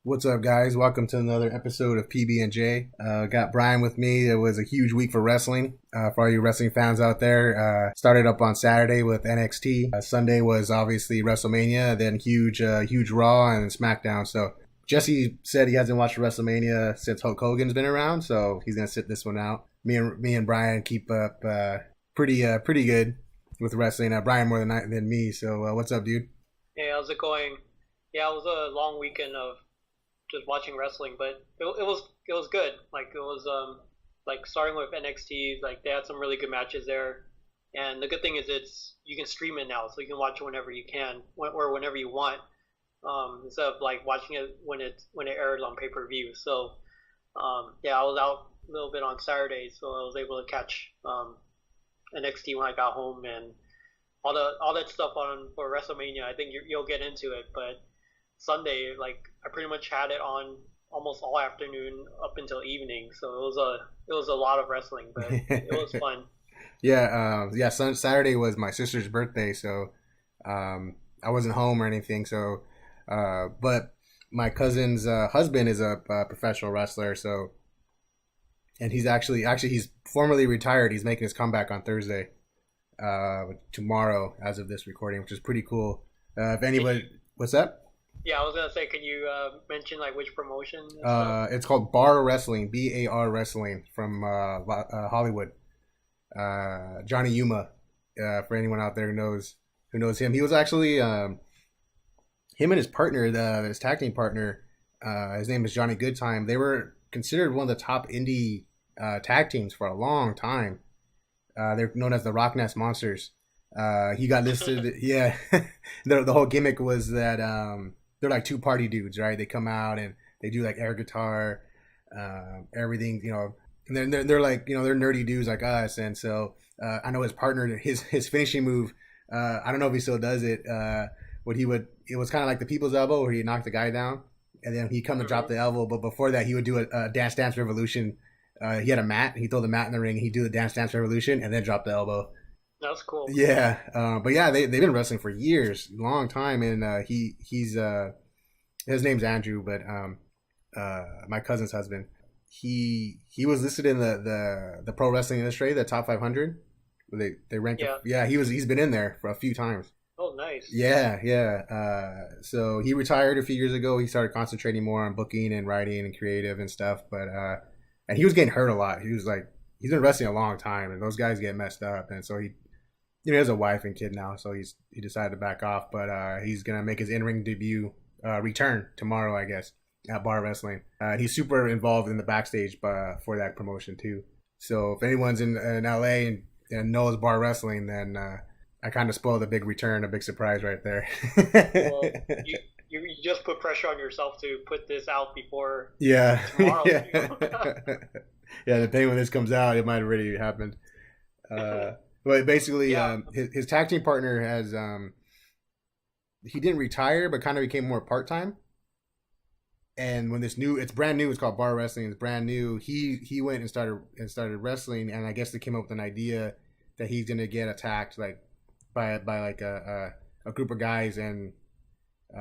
What's up, guys? Welcome to another episode of PB&J. Got Brian with me. It was a huge week for wrestling. For all you wrestling fans out there, started up on Saturday with NXT. Sunday was obviously WrestleMania, then huge Raw and Smackdown. So Jesse said he hasn't watched WrestleMania since Hulk Hogan's been around, so he's gonna sit this one out. Me and Brian keep up pretty good with wrestling. Brian more than me. So what's up, dude? Hey, how's it going? Yeah, it was a long weekend of just watching wrestling, but it was good. Like it was like starting with NXT, like they had some really good matches there, and the good thing is you can stream it now, so you can watch it whenever you can or whenever you want, instead of like watching it when it airs on pay-per-view. So yeah, I was out a little bit on Saturday, so I was able to catch NXT when I got home and all that stuff on for WrestleMania. I think you'll get into it, but Sunday, like I pretty much had it on almost all afternoon up until evening, so it was a lot of wrestling, but it was fun. Saturday was my sister's birthday, so I wasn't home or anything. So, but my cousin's husband is a professional wrestler, so, and he's actually he's formerly retired. He's making his comeback on Thursday, tomorrow, as of this recording, which is pretty cool. If anybody, what's that? Yeah, I was gonna say, can you mention like which promotion? It's called Bar Wrestling, BAR Wrestling from Hollywood. Johnny Yuma, for anyone out there who knows him. He was actually him and his partner, his tag team partner. His name is Johnny Goodtime. They were considered one of the top indie tag teams for a long time. They're known as the Rock Nest Monsters. He got listed. Yeah, the whole gimmick was that they're like two party dudes, right? They come out and they do like air guitar, everything, you know. And they're like, you know, they're nerdy dudes like us. And so I know his partner, his finishing move. I don't know if he still does it. It was kind of like the People's Elbow, where he knocked the guy down, and then he'd come to drop the elbow. But before that, he would do a Dance Dance Revolution. He had a mat. He threw the mat in the ring. He'd do the Dance Dance Revolution, and then drop the elbow. That's cool. Yeah, but yeah, they've been wrestling for years, long time, and he's his name's Andrew, but my cousin's husband, he was listed in the Pro Wrestling Illustrated, the top 500. They ranked. Yeah, he's been in there for a few times. Oh, nice. Yeah. So he retired a few years ago. He started concentrating more on booking and writing and creative and stuff, but and he was getting hurt a lot. He's been wrestling a long time, and those guys get messed up, and so he has a wife and kid now, so he decided to back off, but he's gonna make his in-ring debut return tomorrow, I guess, at Bar Wrestling. He's super involved in the backstage for that promotion too. So if anyone's in LA and knows Bar Wrestling, then I kind of spoiled a big return, a big surprise right there. Well, you just put pressure on yourself to put this out before tomorrow. Yeah, depending when this comes out, it might have already happened. But basically, his tag team partner has he didn't retire, but kind of became more part time. And when it's brand new, it's called Bar Wrestling. It's brand new. He went and started wrestling, and I guess they came up with an idea that he's gonna get attacked like by like a group of guys, and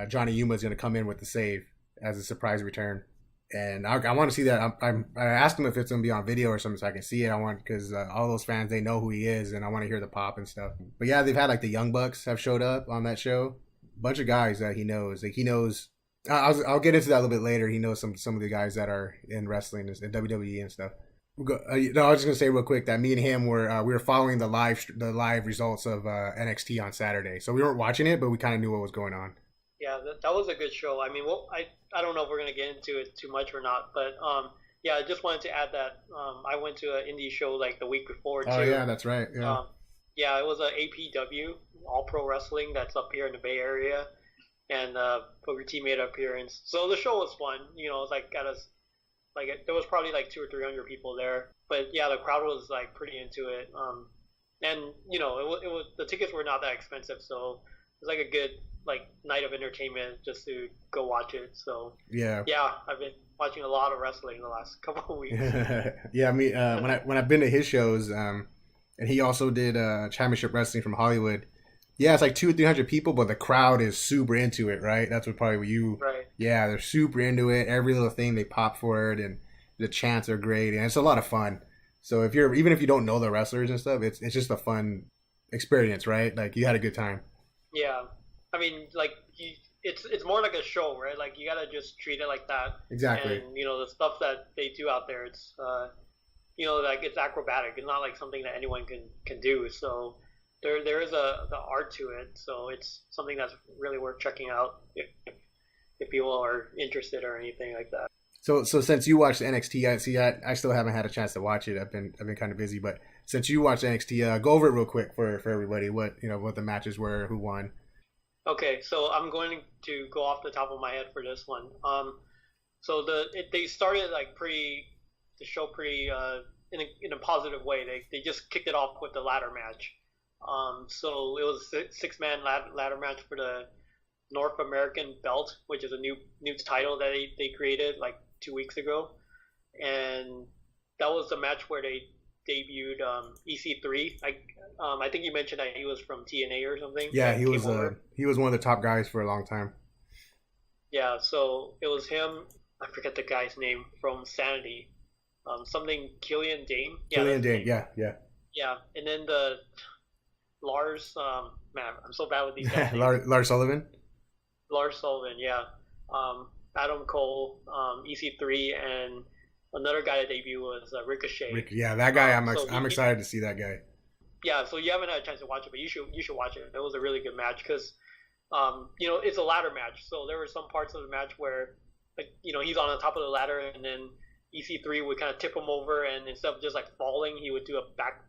Johnny Yuma is gonna come in with the save as a surprise return. And I want to see that. I asked him if it's gonna be on video or something so I can see it. Because all those fans, they know who he is, and I want to hear the pop and stuff. But yeah, they've had like the Young Bucks have showed up on that show. A bunch of guys that he knows. Like he knows. I'll get into that a little bit later. He knows some of the guys that are in wrestling and WWE and stuff. I was just gonna say real quick that me and him we were following the live results of NXT on Saturday. So we weren't watching it, but we kind of knew what was going on. Yeah, that was a good show. I mean, I don't know if we're going to get into it too much or not, but yeah, I just wanted to add that I went to an indie show like the week before too. Oh yeah, that's right. Yeah. Yeah, it was a APW, All Pro Wrestling, that's up here in the Bay Area, and Booker T made an appearance. So the show was fun. You know, it was like there was probably like 200 or 300 people there, but yeah, the crowd was like pretty into it. And you know, it was the tickets were not that expensive, so it was like a good night of entertainment just to go watch it. So yeah, I've been watching a lot of wrestling the last couple of weeks. Yeah, me when I've been to his shows, and he also did Championship Wrestling from Hollywood. Yeah, it's like 200-300 people, but the crowd is super into it, right? That's what you. Right. Yeah, they're super into it. Every little thing they pop for it, and the chants are great, and it's a lot of fun. So even if you don't know the wrestlers and stuff, it's just a fun experience, right? Like you had a good time. Yeah. I mean, like it's more like a show, right? Like you gotta just treat it like that. Exactly. And the stuff that they do out there, it's like it's acrobatic. It's not like something that anyone can do. So there is the art to it. So it's something that's really worth checking out if people are interested or anything like that. So since you watched NXT, I still haven't had a chance to watch it. I've been kind of busy, but since you watched NXT, go over it real quick for everybody. What the matches were, who won. Okay, so I'm going to go off the top of my head for this one. So they started like the show pretty in a positive way. They just kicked it off with the ladder match. So it was a 6-man ladder match for the North American belt, which is a new title that they created like 2 weeks ago, and that was the match where they debuted EC3. I think you mentioned that he was from TNA or something. Yeah, he was one of the top guys for a long time. Yeah, so it was him. I forget the guy's name from Sanity. Something Killian Dane. Yeah, Killian Dane. Yeah. Yeah, and then the Lars. Man, I'm so bad with these guys. Lars Sullivan. Lars Sullivan. Yeah. Adam Cole, EC3, and another guy that debuted was Ricochet. Yeah, that guy. I'm excited to see that guy. Yeah, so you haven't had a chance to watch it, but you should watch it. It was a really good match because, it's a ladder match. So there were some parts of the match where, like, he's on the top of the ladder, and then EC3 would kind of tip him over, and instead of just like falling, he would do a back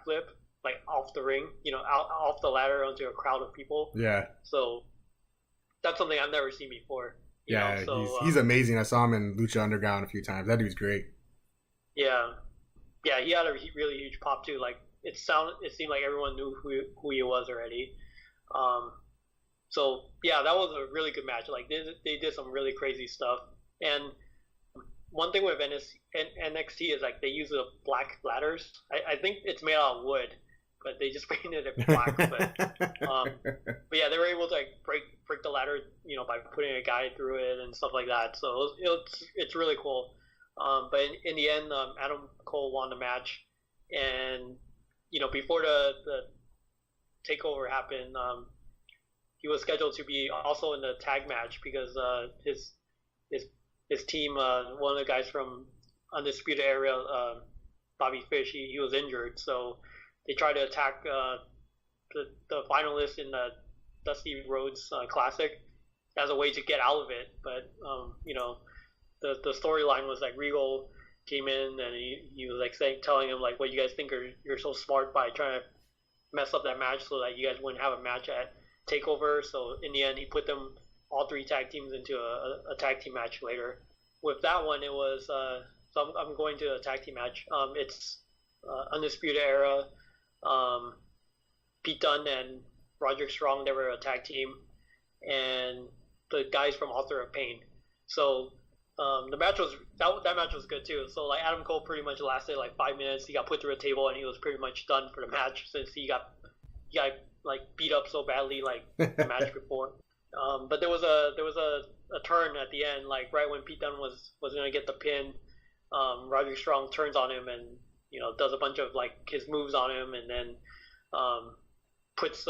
flip, like off the ring, off the ladder onto a crowd of people. Yeah. So that's something I've never seen before. Yeah, he's amazing. I saw him in Lucha Underground a few times. That dude's great. Yeah, he had a really huge pop too. Like it seemed like everyone knew who he was already. So yeah, that was a really good match. Like they did some really crazy stuff. And one thing with NXT is like they use the black ladders. I think it's made out of wood, but they just painted it black. But yeah, they were able to like break the ladder, by putting a guy through it and stuff like that. So it's really cool. But in the end, Adam Cole won the match, and before the takeover happened, he was scheduled to be also in the tag match because his team, one of the guys from Undisputed Era, Bobby Fish, he was injured, so they tried to attack the finalists in the Dusty Rhodes Classic as a way to get out of it. But the storyline was like Regal came in and he was like telling him like, what you guys think you're so smart by trying to mess up that match so that you guys wouldn't have a match at TakeOver. So in the end, he put them all 3 tag teams into a tag team match later. With that one, it was so I'm going to a tag team match. It's Undisputed Era. Pete Dunne and Roderick Strong, they were a tag team, and the guys from Author of Pain. So the match was that match was good too. So like Adam Cole pretty much lasted like 5 minutes. He got put through a table and he was pretty much done for the match since he got like beat up so badly like the match before. But there was a turn at the end, like right when Pete Dunne was gonna get the pin. Roderick Strong turns on him and does a bunch of like his moves on him, and then puts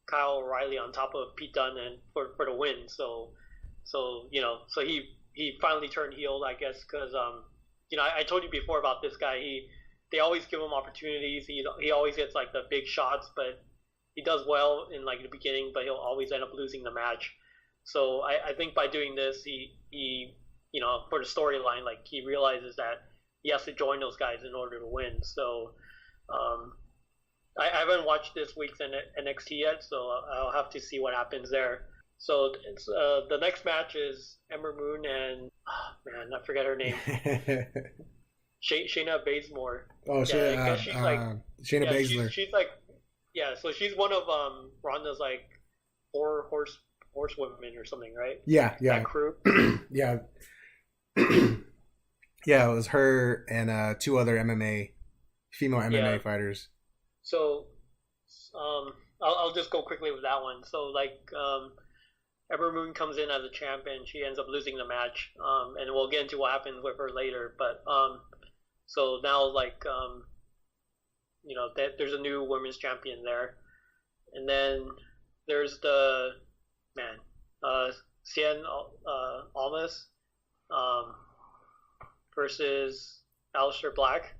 Kyle O'Reilly on top of Pete Dunne and for the win. So he finally turned heel, I guess, because I told you before about this guy. They always give him opportunities. He always gets like the big shots, but he does well in like the beginning, but he'll always end up losing the match. So I think by doing this, he for the storyline, like he realizes that he has to join those guys in order to win. So I haven't watched this week's NXT yet, so I'll have to see what happens there. So it's, the next match is Ember Moon and I forget her name. Shayna Baszler. Oh, yeah, Shayna Baszler. She's like, so she's one of Ronda's like 4 horsewomen or something, right? Yeah. That crew. Yeah. Yeah, it was her and 2 other female MMA fighters. So, I'll just go quickly with that one. So like Ember Moon comes in as a champ and she ends up losing the match. And we'll get into what happened with her later. But so now like there's a new women's champion there, and then there's the man Cien Almas versus Aleister Black.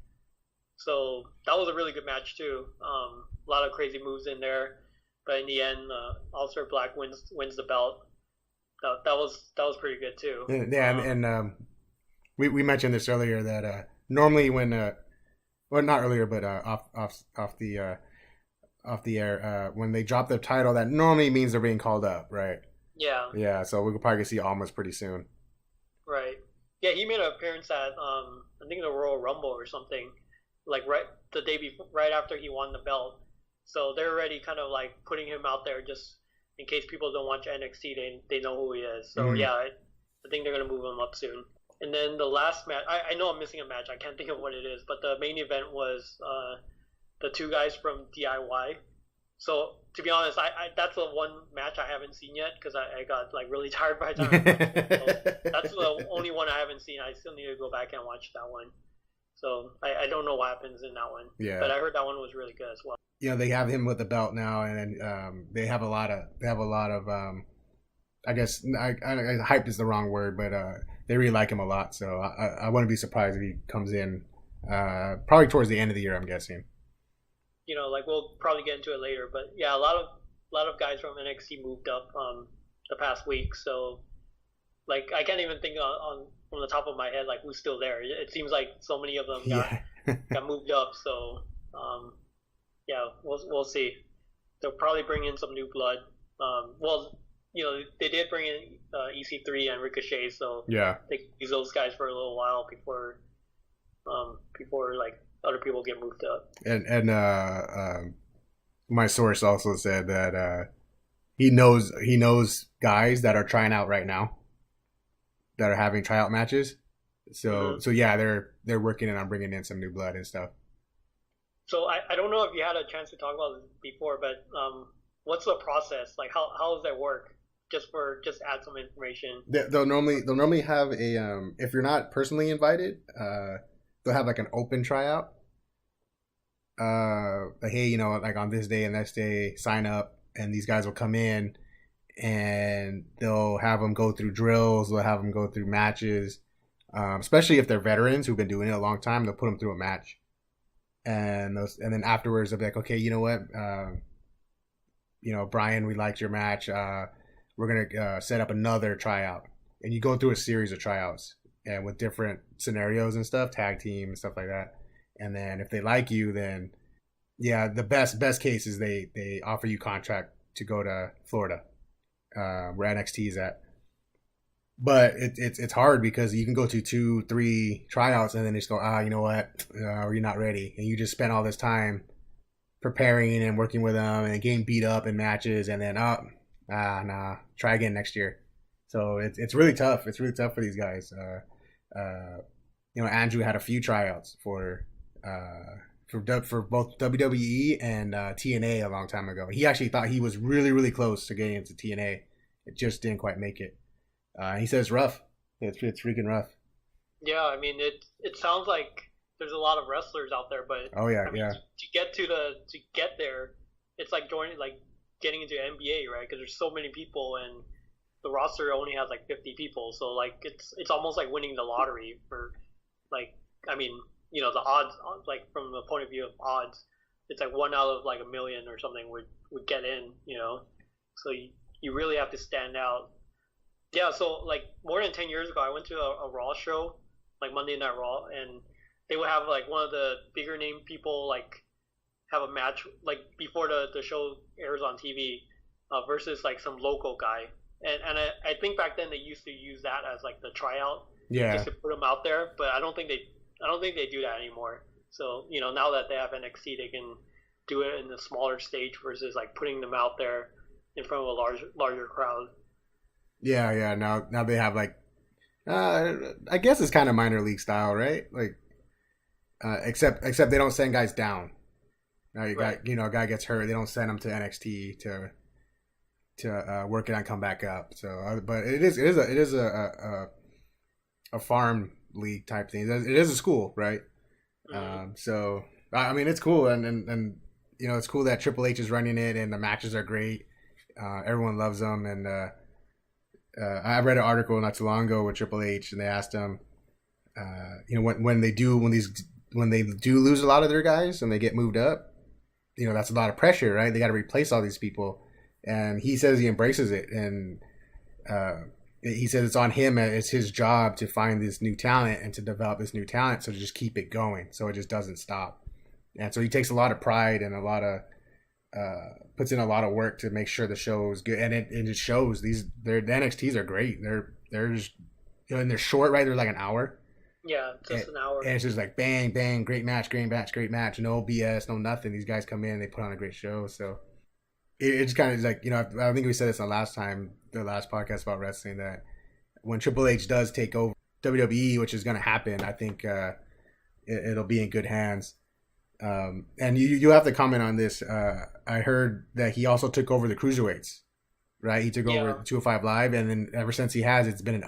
So that was a really good match too. A lot of crazy moves in there, but in the end, Aleister Black wins the belt. That was pretty good too. Yeah, and we mentioned this earlier that normally when well, not earlier, but off the air, when they drop the title, that normally means they're being called up, right? Yeah. Yeah, so we could probably see Almas pretty soon. Right. Yeah, he made an appearance at I think the Royal Rumble or something, like right the day before, right after he won the belt. So they're already kind of like putting him out there just in case people don't watch NXT, they know who he is. So yeah, I think they're gonna move him up soon. And then the last match, I know I'm missing a match. I can't think of what it is, but the main event was the two guys from DIY. So to be honest, I that's the one match I haven't seen yet because I got like really tired by the time I watched it. So that's the only one I haven't seen. I still need to go back and watch that one. So I don't know what happens in that one. Yeah. But I heard that one was really good as well. You know, they have him with the belt now, and they have a lot of I guess hype is the wrong word, but they really like him a lot. So I wouldn't be surprised if he comes in probably towards the end of the year, I'm guessing. You know, like we'll probably get into it later, but yeah, a lot of guys from NXT moved up the past week. So like I can't even think on from the top of my head like who's still there. It seems like so many of them got moved up. So yeah, we'll see. They'll probably bring in some new blood. Well, you know, they did bring in EC3 and Ricochet, so yeah, they can use those guys for a little while before like other people get moved up. And my source also said that he knows guys that are trying out right now that are having tryout matches. So yeah, they're working on bringing in some new blood and stuff. So I don't know if you had a chance to talk about this before, but what's the process? Like how does that work? Just add some information. They'll normally have a if you're not personally invited, they'll have like an open tryout. Like, hey, you know, like on this day and this day, sign up, and these guys will come in, and they'll have them go through drills. They'll have them go through matches, especially if they're veterans who've been doing it a long time. They'll put them through a match, and then afterwards they'll be like, okay, you know what, you know, Brian, we liked your match. We're gonna set up another tryout, and you go through a series of tryouts and with different scenarios and stuff, tag team and stuff like that. And then if they like you, then yeah, the best case is they offer you contract to go to Florida, where NXT is at. But it's hard because you can go to 2-3 tryouts and then just go, you know what, you're not ready, and you just spent all this time preparing and working with them and getting beat up in matches, and then nah, try again next year. So it's really tough. It's really tough for these guys. You know, Andrew had a few tryouts for both WWE and TNA a long time ago. He actually thought he was really, really close to getting into TNA. It just didn't quite make it. He says it's rough. It's freaking rough. Yeah, I mean it sounds like there's a lot of wrestlers out there, but oh yeah, I mean, to get there, it's like getting into NBA, right? Because there's so many people and the roster only has like 50 people, so like it's almost like winning the lottery for like, I mean, you know, the odds, like from the point of view of odds, it's like 1 out of like 1 million or something would get in, you know. So you really have to stand out. Yeah, so like more than 10 years ago, I went to a Raw show, like Monday Night Raw, and they would have like one of the bigger name people like have a match like before the show airs on TV versus like some local guy. And I think back then they used to use that as like the tryout, just to put them out there. But I don't think they do that anymore. So you know, now that they have NXT, they can do it in a smaller stage versus like putting them out there in front of a larger crowd. Yeah. Now they have like, I guess it's kind of minor league style, right? Like, except they don't send guys down. A guy gets hurt, they don't send him to NXT to work it out and come back up. So, but it is a farm league type thing. It is a school, right? Mm-hmm. So I mean, it's cool, and it's cool that Triple H is running it, and the matches are great. Everyone loves them, and I read an article not too long ago with Triple H, and they asked him, when they do lose a lot of their guys and they get moved up, that's a lot of pressure, right? They got to replace all these people, and he says he embraces it, and he says it's on him. It's his job to find this new talent and to develop this new talent, so to just keep it going, so it just doesn't stop. And so he takes a lot of pride and a lot of puts in a lot of work to make sure the show is good, and it shows. The NXTs are great. They're just and they're short, right? They're like an hour. Yeah, just an hour. And it's just like bang, bang, great match. No BS, no nothing. These guys come in, they put on a great show. So it's kind of like, I think we said this the last podcast about wrestling, that when Triple H does take over WWE, which is going to happen, I think it'll be in good hands. And you have to comment on this. I heard that he also took over the cruiserweights, right? He took over 205 Live, and then ever since he has, it's been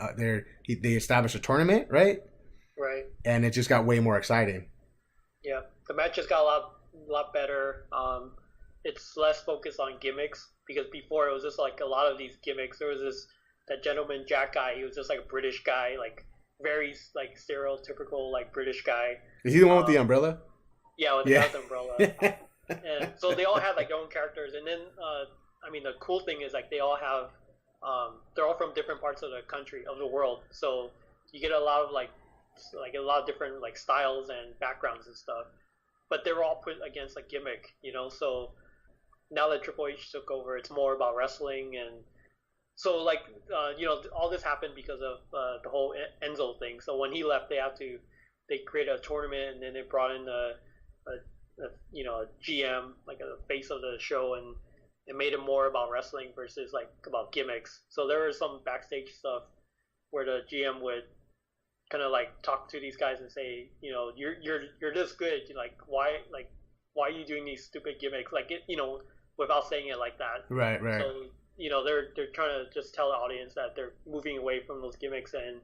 they established a tournament, right? Right. And it just got way more exciting. Yeah, the matches got a lot better. It's less focused on gimmicks, because before it was just like a lot of these gimmicks. There was that gentleman Jack guy. He was just like a British guy, like very like stereotypical like British guy. Is he the one with the umbrella? Yeah, with the umbrella. And so they all had like their own characters, and then the cool thing is like they all have they're all from different parts of the country, of the world, so you get a lot of like a lot of different like styles and backgrounds and stuff, but they were all put against a gimmick, so now that Triple H took over, it's more about wrestling. And so like all this happened because of the whole Enzo thing. So when he left, they created a tournament, and then they brought in a GM, like a face of the show, and it made it more about wrestling versus like about gimmicks. So there was some backstage stuff where the GM would kind of like talk to these guys and say, you're this good, why are you doing these stupid gimmicks, without saying it like that. Right. So they're trying to just tell the audience that they're moving away from those gimmicks and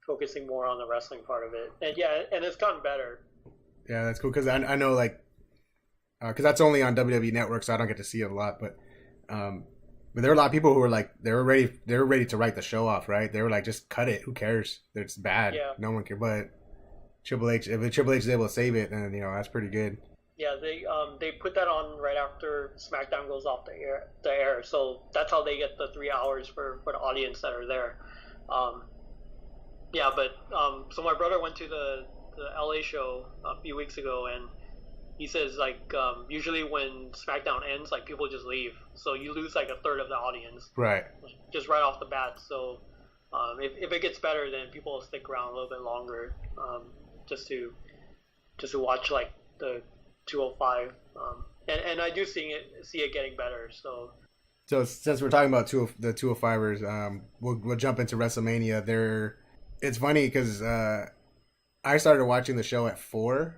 focusing more on the wrestling part of it. And it's gotten better. Yeah, that's cool, because I know, like, because that's only on WWE Network, so I don't get to see it a lot. But there are a lot of people who were like, they were ready to write the show off, right? They were like, just cut it. Who cares? It's bad. Yeah. No one cares. But if Triple H is able to save it, then that's pretty good. Yeah, they put that on right after SmackDown goes off the air. So that's how they get the 3 hours for the audience that are there. So my brother went to the LA show a few weeks ago, and he says like usually when SmackDown ends, like people just leave, so you lose like a third of the audience, right? Just right off the bat. So if it gets better, then people will stick around a little bit longer, just to watch like the 205. And I do see it getting better. So since we're talking about the 205ers, we'll jump into WrestleMania. It's funny because I started watching the show at 4.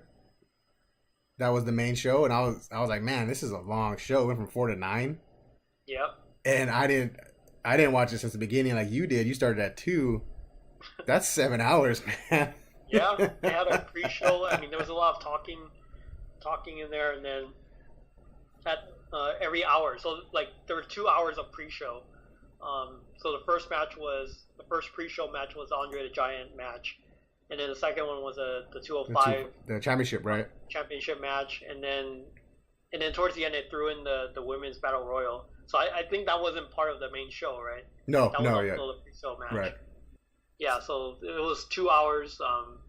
That was the main show, and I was like, man, this is a long show. It went from 4 to 9. Yep. And I didn't watch it since the beginning like you did. You started at 2. That's 7 hours, man. Yeah, they had a pre-show. There was a lot of talking in there, and then at every hour. So like there were 2 hours of pre-show. So the first pre-show match was Andre the Giant match. And then the second one was the 205. The championship, right? Championship match. And then towards the end, they threw in the women's battle royal. So I think that wasn't part of the main show, right? No, that was also the pre-show match. Right. Yeah, so it was 2 hours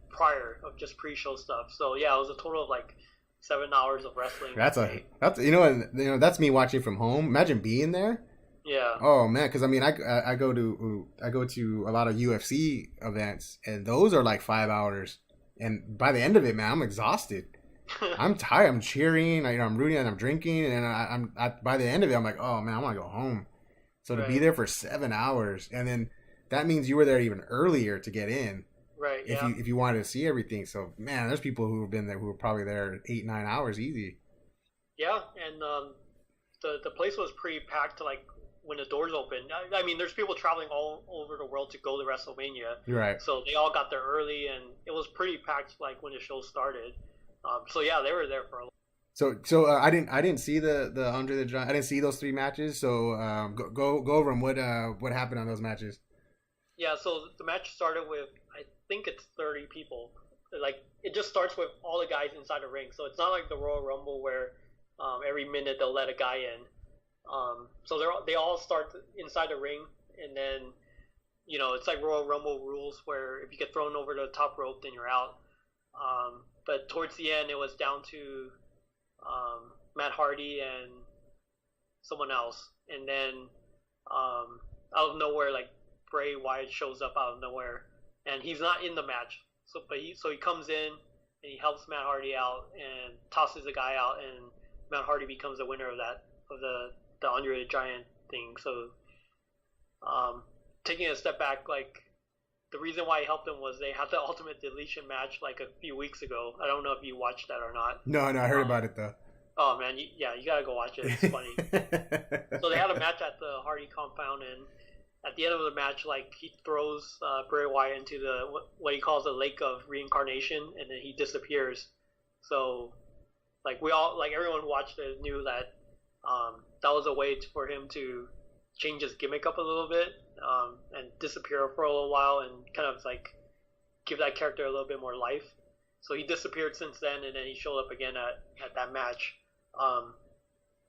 prior of just pre-show stuff. So yeah, it was a total of like 7 hours of wrestling. That's that's me watching from home. Imagine being there. Yeah. Oh man, because I go to a lot of UFC events, and those are like 5 hours, and by the end of it, man, I'm exhausted. I'm tired. I'm cheering. I'm rooting, and I'm drinking, and by the end of it, I'm like, oh man, I want to go home. So to be there for 7 hours, and then that means you were there even earlier to get in. Right. If you wanted to see everything. So man, there's people who have been there who were probably there 8-9 hours easy. Yeah, and the place was pretty packed. Like when the doors opened, I mean, there's people traveling all over the world to go to WrestleMania, Right. so they all got there early, and it was pretty packed. Like when the show started. So yeah, they were there for a. I didn't see the Andre the Giant. I didn't see those three matches. So go over them. What happened on those matches? Yeah, so the match started with I think it's 30 people. Like it just starts with all the guys inside the ring. So it's not like the Royal Rumble where every minute they'll let a guy in. So they all start inside the ring, and then it's like Royal Rumble rules where if you get thrown over the top rope, then you're out. But towards the end, it was down to Matt Hardy and someone else, and then out of nowhere, like Bray Wyatt shows up out of nowhere, and he's not in the match. So he comes in and he helps Matt Hardy out and tosses the guy out, and Matt Hardy becomes the winner of the Andre the Giant thing. So taking a step back, like the reason why he helped them was they had the Ultimate Deletion match like a few weeks ago. I don't know if you watched that or not. No, I heard about it though. Oh man, you gotta go watch it. It's funny. So they had a match at the Hardy compound, and at the end of the match, like he throws Bray Wyatt into what he calls the lake of reincarnation, and then he disappears. So, like everyone who watched it knew that that was a way for him to change his gimmick up a little bit and disappear for a little while and kind of like give that character a little bit more life. So he disappeared since then, and then he showed up again at that match.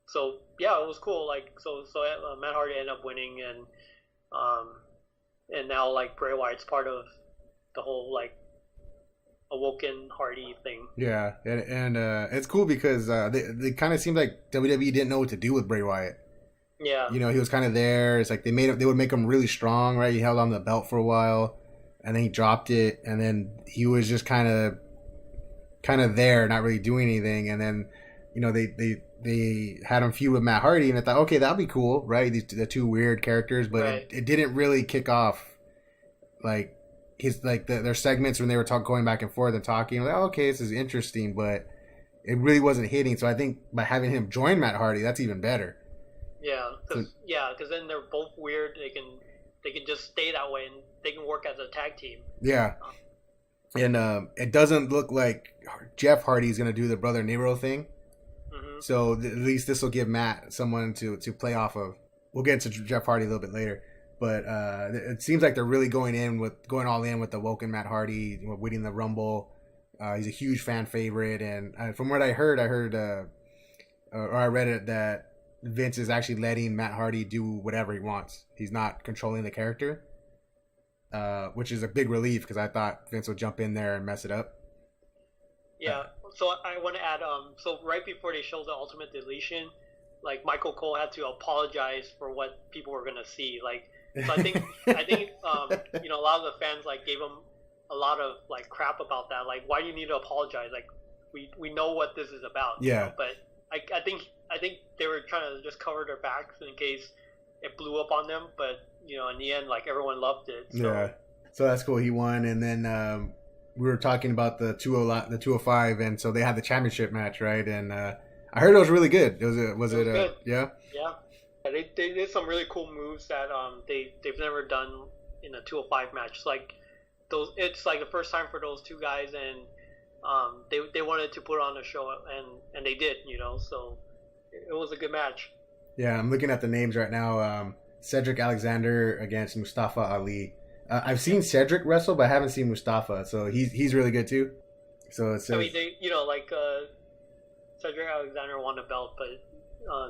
So yeah, it was cool. Like so Matt Hardy ended up winning, and now like Bray Wyatt's part of the whole like Awoken Hardy thing. Yeah, and it's cool because they kind of seemed like WWE didn't know what to do with Bray Wyatt. Yeah, he was kind of there. It's like they would make him really strong, right? He held on the belt for a while, and then he dropped it, and then he was just kind of there, not really doing anything. And then they had him feud with Matt Hardy, and I thought, okay, that'll be cool, right? The two weird characters, but right. it didn't really kick off like their segments when they were going back and forth and talking. Like, oh, okay, this is interesting, but it really wasn't hitting. So I think by having him join Matt Hardy, that's even better. Yeah, because then they're both weird. They can just stay that way, and they can work as a tag team. Yeah, and it doesn't look like Jeff Hardy's gonna do the brother Nero thing. Mm-hmm. So at least this will give Matt someone to play off of. We'll get into Jeff Hardy a little bit later, but it seems like they're really going all in with the Woken Matt Hardy, winning the Rumble. He's a huge fan favorite, and from what I heard, or I read it that Vince is actually letting Matt Hardy do whatever he wants. He's not controlling the character, which is a big relief because I thought Vince would jump in there and mess it up. Yeah, so I want to add, so right before they showed the Ultimate Deletion, like Michael Cole had to apologize for what people were gonna see. Like, so I think a lot of the fans like gave him a lot of like crap about that. Like, why do you need to apologize? Like, we know what this is about. Yeah. But I think they were trying to just cover their backs in case it blew up on them. But in the end, like everyone loved it. So. Yeah. So that's cool. He won, and then we were talking about the 205, and so they had the championship match, right? And I heard it was really good. It was good. Yeah. Yeah. They did some really cool moves that they've never done in a 205 match. It's like the first time for those two guys, and they wanted to put on a show, and they did, so it was a good match. Yeah, I'm looking at the names right now. Cedric Alexander against Mustafa Ali. I've seen Cedric wrestle, but I haven't seen Mustafa, so he's really good too. So it's I mean, Cedric Alexander won the belt, but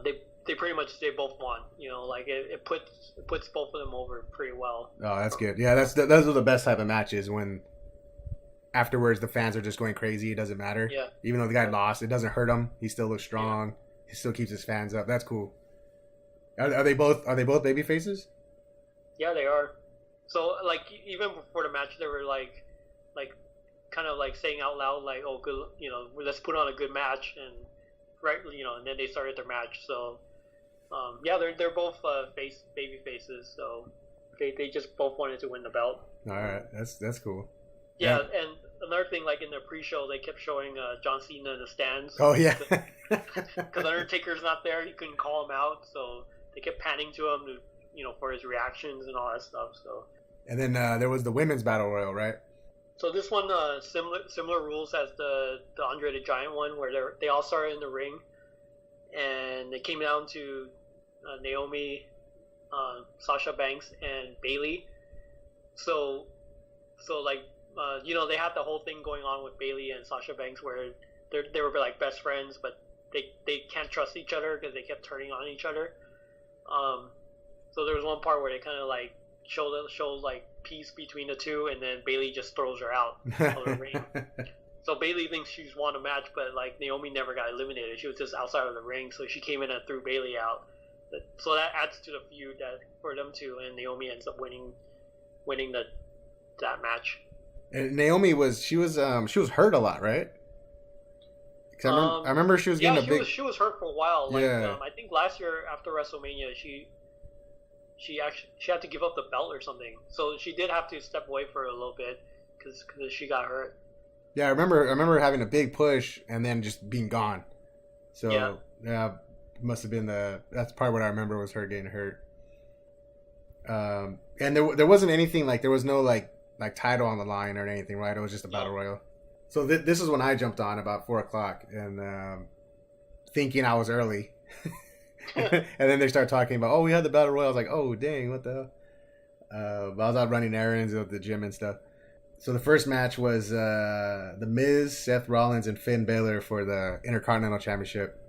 they pretty much both won. It puts both of them over pretty well. Oh, that's good. Yeah, those are the best type of matches when afterwards the fans are just going crazy. It doesn't matter. Yeah. Even though the guy lost, it doesn't hurt him. He still looks strong. Yeah. He still keeps his fans up. That's cool. Are they both baby faces? Yeah, they are. So like even before the match, they were like kind of like saying out loud like, oh good, let's put on a good match, and right, and then they started their match. So yeah, they're both baby faces. So they just both wanted to win the belt. All right, that's cool. Yeah, and another thing, like in the pre-show, they kept showing John Cena in the stands. Oh yeah. Because Undertaker's not there, he couldn't call him out, so they kept panning to him to, for his reactions and all that stuff. So. And then there was the women's battle royal, right? So this one, similar rules as the Andre the Giant one, where they all started in the ring, and it came down to Naomi, Sasha Banks, and Bayley. So like they had the whole thing going on with Bayley and Sasha Banks where they were like best friends, but they can't trust each other because they kept turning on each other. So there was one part where they kind of like shows like peace between the two, and then Bayley just throws her out of the ring. So Bayley thinks she's won a match, but like Naomi never got eliminated. She was just outside of the ring, so she came in and threw Bayley out. So that adds to the feud for them two, and Naomi ends up winning that match. And Naomi was hurt a lot, right? Because I remember she was getting she was hurt for a while. Like, yeah. I think last year after WrestleMania, she had to give up the belt or something. So she did have to step away for a little bit because she got hurt. Yeah, I remember having a big push and then just being gone. So yeah must have been that's probably what I remember was her getting hurt. And there wasn't anything like there was no like title on the line or anything, right? It was just a battle royal. So this is when I jumped on about 4:00 and thinking I was early. And then they start talking about, we had the battle royal. I was like, oh dang, what the hell? But I was out running errands at the gym and stuff. So the first match was The Miz, Seth Rollins, and Finn Balor for the Intercontinental Championship.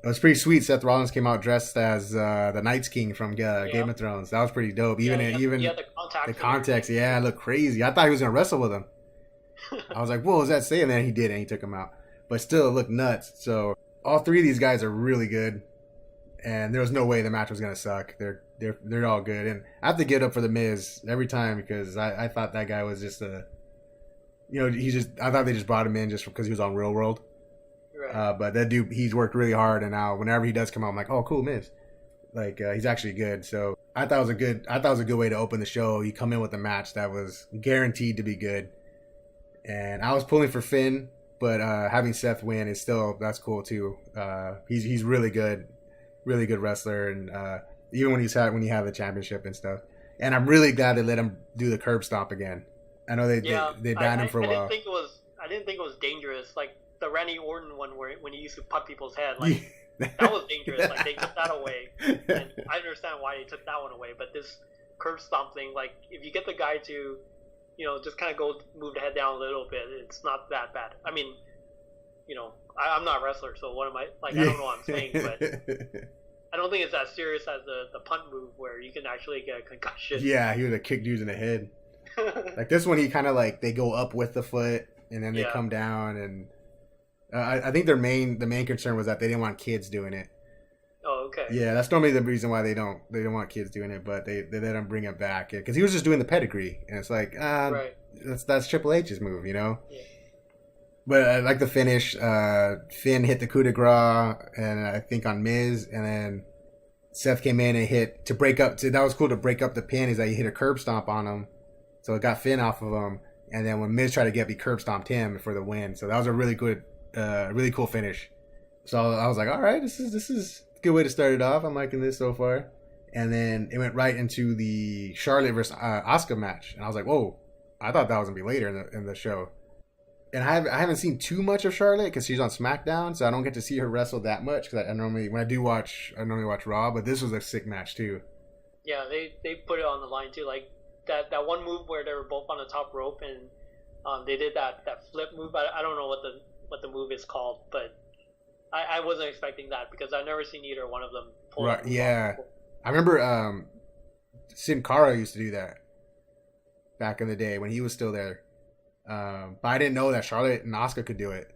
It was pretty sweet. Seth Rollins came out dressed as the Night's King from Game of Thrones. That was pretty dope. Even the context, it looked crazy. I thought he was gonna wrestle with him. I was like, "Whoa, is that saying?" And then he did, and he took him out. But still, it looked nuts. So all three of these guys are really good, and there was no way the match was gonna suck. They're all good, and I have to get up for the Miz every time because I thought that guy was just I thought they just brought him in just because he was on Real World. Right. But that dude, he's worked really hard, and now whenever he does come out, I'm like, oh, cool, Miz. Like he's actually good. So I thought it was a good way to open the show. You come in with a match that was guaranteed to be good, and I was pulling for Finn, but having Seth win that's cool too. He's really good wrestler, and even when he had the championship and stuff. And I'm really glad they let him do the curb stomp again. I know they banned him for a while. I didn't think it was dangerous. Like the Randy Orton one when he used to put people's head, like that was dangerous. Like they took that away, and I understand why they took that one away. But this curb stomp thing, like if you get the guy to, just kind of move the head down a little bit, it's not that bad. I mean, I'm not a wrestler, so what am I like? I don't know what I'm saying, but I don't think it's as serious as the punt move where you can actually get a concussion. Yeah, he would have kicked dudes in the head. Like this one, he kind of like they go up with the foot and then they come down, and I think the main concern was that they didn't want kids doing it. Oh, okay. Yeah, that's normally the reason why they don't want kids doing it, but they let him bring it back because he was just doing the pedigree, and it's like right. That's Triple H's move, Yeah. But I like the finish. Finn hit the coup de grace, and I think on Miz, and then Seth came in and hit to break up. That was cool to break up the pin. Is that he hit a curb stomp on him, so it got Finn off of him. And then when Miz tried to get up, he curb stomped him for the win. So that was a really good, really cool finish. So I was like, all right, this is a good way to start it off. I'm liking this so far. And then it went right into the Charlotte versus Asuka match, and I was like, whoa, I thought that was gonna be later in the show. And I haven't seen too much of Charlotte because she's on SmackDown, so I don't get to see her wrestle that much. Because I normally watch Raw, but this was a sick match too. Yeah, they put it on the line too. Like that one move where they were both on the top rope and they did that flip move. I don't know what the move is called, but I wasn't expecting that because I've never seen either one of them pull right. Yeah, I remember Sin Cara used to do that back in the day when he was still there. But I didn't know that Charlotte and Asuka could do it.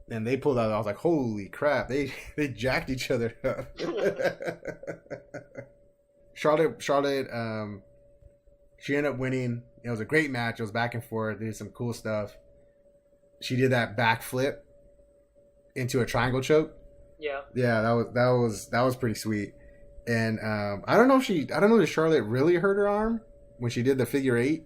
And they pulled out. I was like, holy crap. They jacked each other up. Charlotte, she ended up winning. It was a great match. It was back and forth. They did some cool stuff. She did that backflip into a triangle choke. Yeah. Yeah, that was pretty sweet. And I don't know if Charlotte really hurt her arm when she did the figure eight.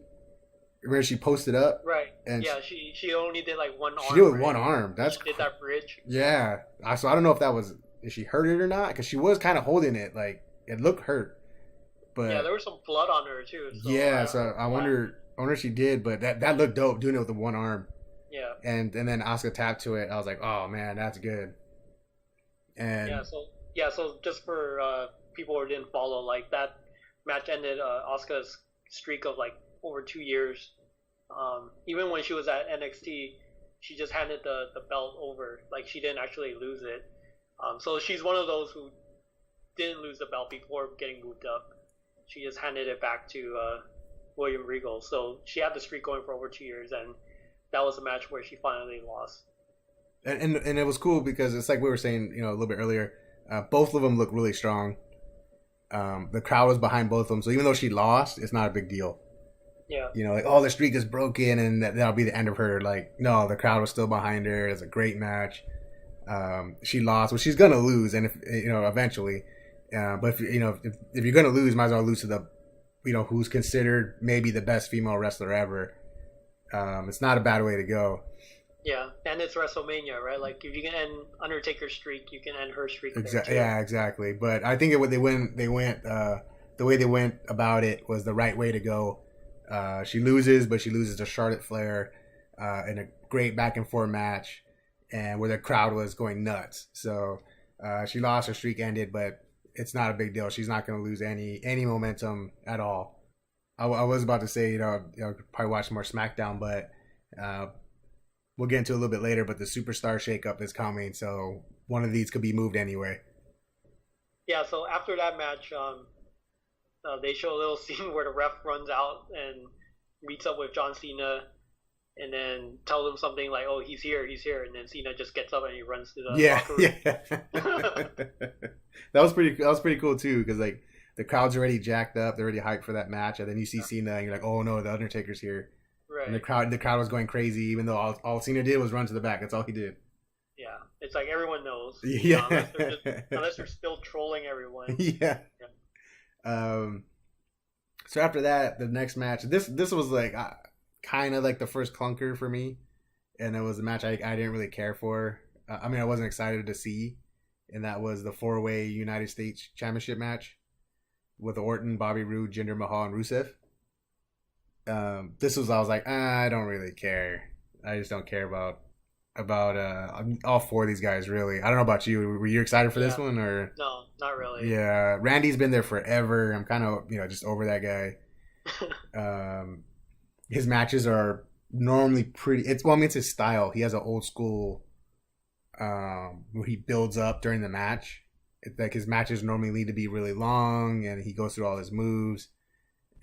Remember she posted up, Right. and Yeah, she only did like one she arm. did it with Right? one arm. That's She did that bridge. yeah. So I don't know if that was if she hurt it or not because she was kind of holding it like it looked hurt, Yeah, but there was some blood on her too. So yeah. So I wonder if she did, but that looked dope doing it with the one arm. Yeah. And then Asuka tapped to it. I was like, oh man, that's good. And so just for people who didn't follow, like that match ended Asuka's streak of like over 2 years. Even when she was at NXT, she just handed the belt over. Like she didn't actually lose it. So she's one of those who didn't lose the belt before getting moved up. She just handed it back to William Regal. So she had the streak going for over 2 years, and that was a match where she finally lost. And it was cool because it's like we were saying, a little bit earlier. Both of them look really strong. The crowd was behind both of them, so even though she lost, it's not a big deal. Yeah. Like, oh, the streak is broken, and that'll be the end of her. Like, no, the crowd was still behind her. It's a great match. She lost, well, she's gonna lose, and if eventually. But if you're gonna lose, might as well lose to the, who's considered maybe the best female wrestler ever. It's not a bad way to go. Yeah, and it's WrestleMania, right? Like if you can end Undertaker's streak, you can end her streak. Exactly. Yeah, exactly. But I think the way they went about it was the right way to go. She loses, but she loses to Charlotte Flair in a great back and forth match, and where the crowd was going nuts. So she lost, her streak ended, but it's not a big deal. She's not going to lose any momentum at all. I was about to say, probably watch more SmackDown, but we'll get into it a little bit later. But the Superstar shakeup is coming, so one of these could be moved anyway. Yeah. So after that match, they show a little scene where the ref runs out and meets up with John Cena, and then tells him something like, "Oh, he's here," and then Cena just gets up and he runs to the locker room. Yeah. That was pretty cool too, because like the crowd's already jacked up, they're already hyped for that match, and then you see Cena and you're like, "Oh no, the Undertaker's here!" Right. And the crowd was going crazy, even though all Cena did was run to the back. That's all he did. Yeah, it's like everyone knows. Yeah. Unless they're still trolling everyone. Yeah. So after that, the next match, this was like kind of like the first clunker for me, and it was a match I didn't really care for. I wasn't excited to see, and that was the 4-way United States Championship match with Orton, Bobby Roode, Jinder Mahal, and Rusev. I was like, I don't really care. I just don't care about all four of these guys, really. I don't know about you. Were you excited for this one, or no? Not really. Yeah, Randy's been there forever. I'm kind of just over that guy. His matches are normally pretty. It's his style. He has an old school where he builds up during the match. It's like his matches normally need to be really long, and he goes through all his moves,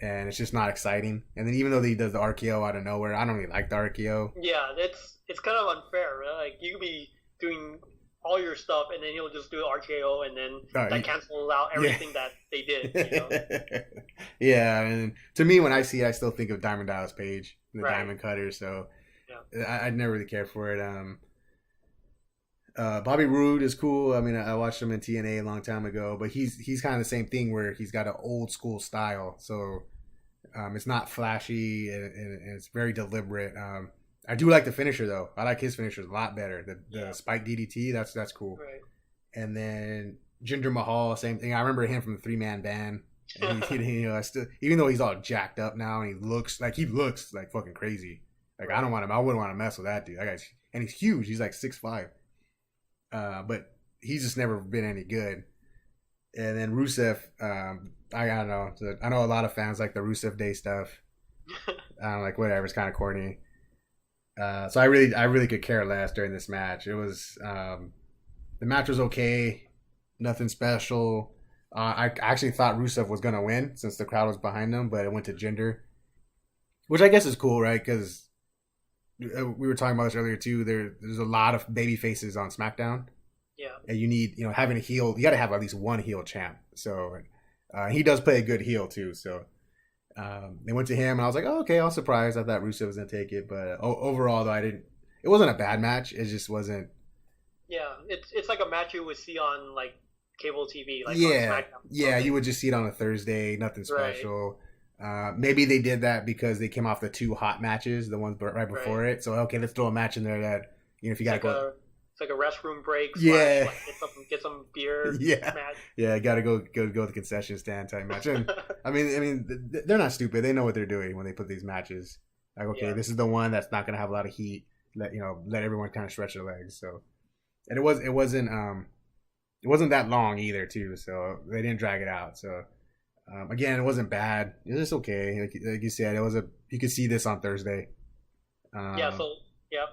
and it's just not exciting. And then even though he does the RKO out of nowhere, I don't really like the RKO. Yeah, it's kind of unfair, right? Like you could be doing all your stuff, and then he'll just do the RKO, and then that cancels out everything that they did. Yeah, and to me, when I see it, I still think of Diamond Dallas Page, the Diamond Cutter. So I never really cared for it. Bobby Roode is cool. I watched him in TNA a long time ago, but he's kind of the same thing where he's got an old school style. So it's not flashy and it's very deliberate. I do like the finisher though. I like his finishers a lot better. The spike DDT, that's cool. Right. And then Jinder Mahal, same thing. I remember him from the 3-man band. And I still, even though he's all jacked up now and he looks like fucking crazy. Like I wouldn't want to mess with that dude. That guy's, and he's huge. He's like 6'5". But he's just never been any good. And then Rusev, I don't know. I know a lot of fans like the Rusev Day stuff. I'm like, whatever. It's kind of corny. So I really could care less during this match. It was the match was okay, nothing special. I actually thought Rusev was gonna win since the crowd was behind him, but it went to Jinder, which I guess is cool, right? Because we were talking about this earlier too. There's a lot of baby faces on SmackDown. Yeah, and you need having a heel. You got to have at least one heel champ. So he does play a good heel too. So. They went to him, and I was like, "Oh, okay." I was surprised. I thought Rusev was gonna take it, but overall, though, it wasn't a bad match. It just wasn't. Yeah, it's like a match you would see on like cable TV, like on SmackDown. Yeah, you would just see it on a Thursday. Nothing special. Maybe they did that because they came off the 2 hot matches, the ones right before Right. it. So okay, let's throw a match in there that if you It's gotta like go, it's like a restroom break slash yeah, like get some beer yeah, match. yeah, gotta go to the concession stand type match. And they're not stupid. They know what they're doing when they put these matches. Like, okay, Yeah. this is the one that's not gonna have a lot of heat. Let everyone kind of stretch their legs. So, and it wasn't that long either too. So they didn't drag it out. So again, it wasn't bad. It was just okay. Like you said, you could see this on Thursday. Yeah. Um,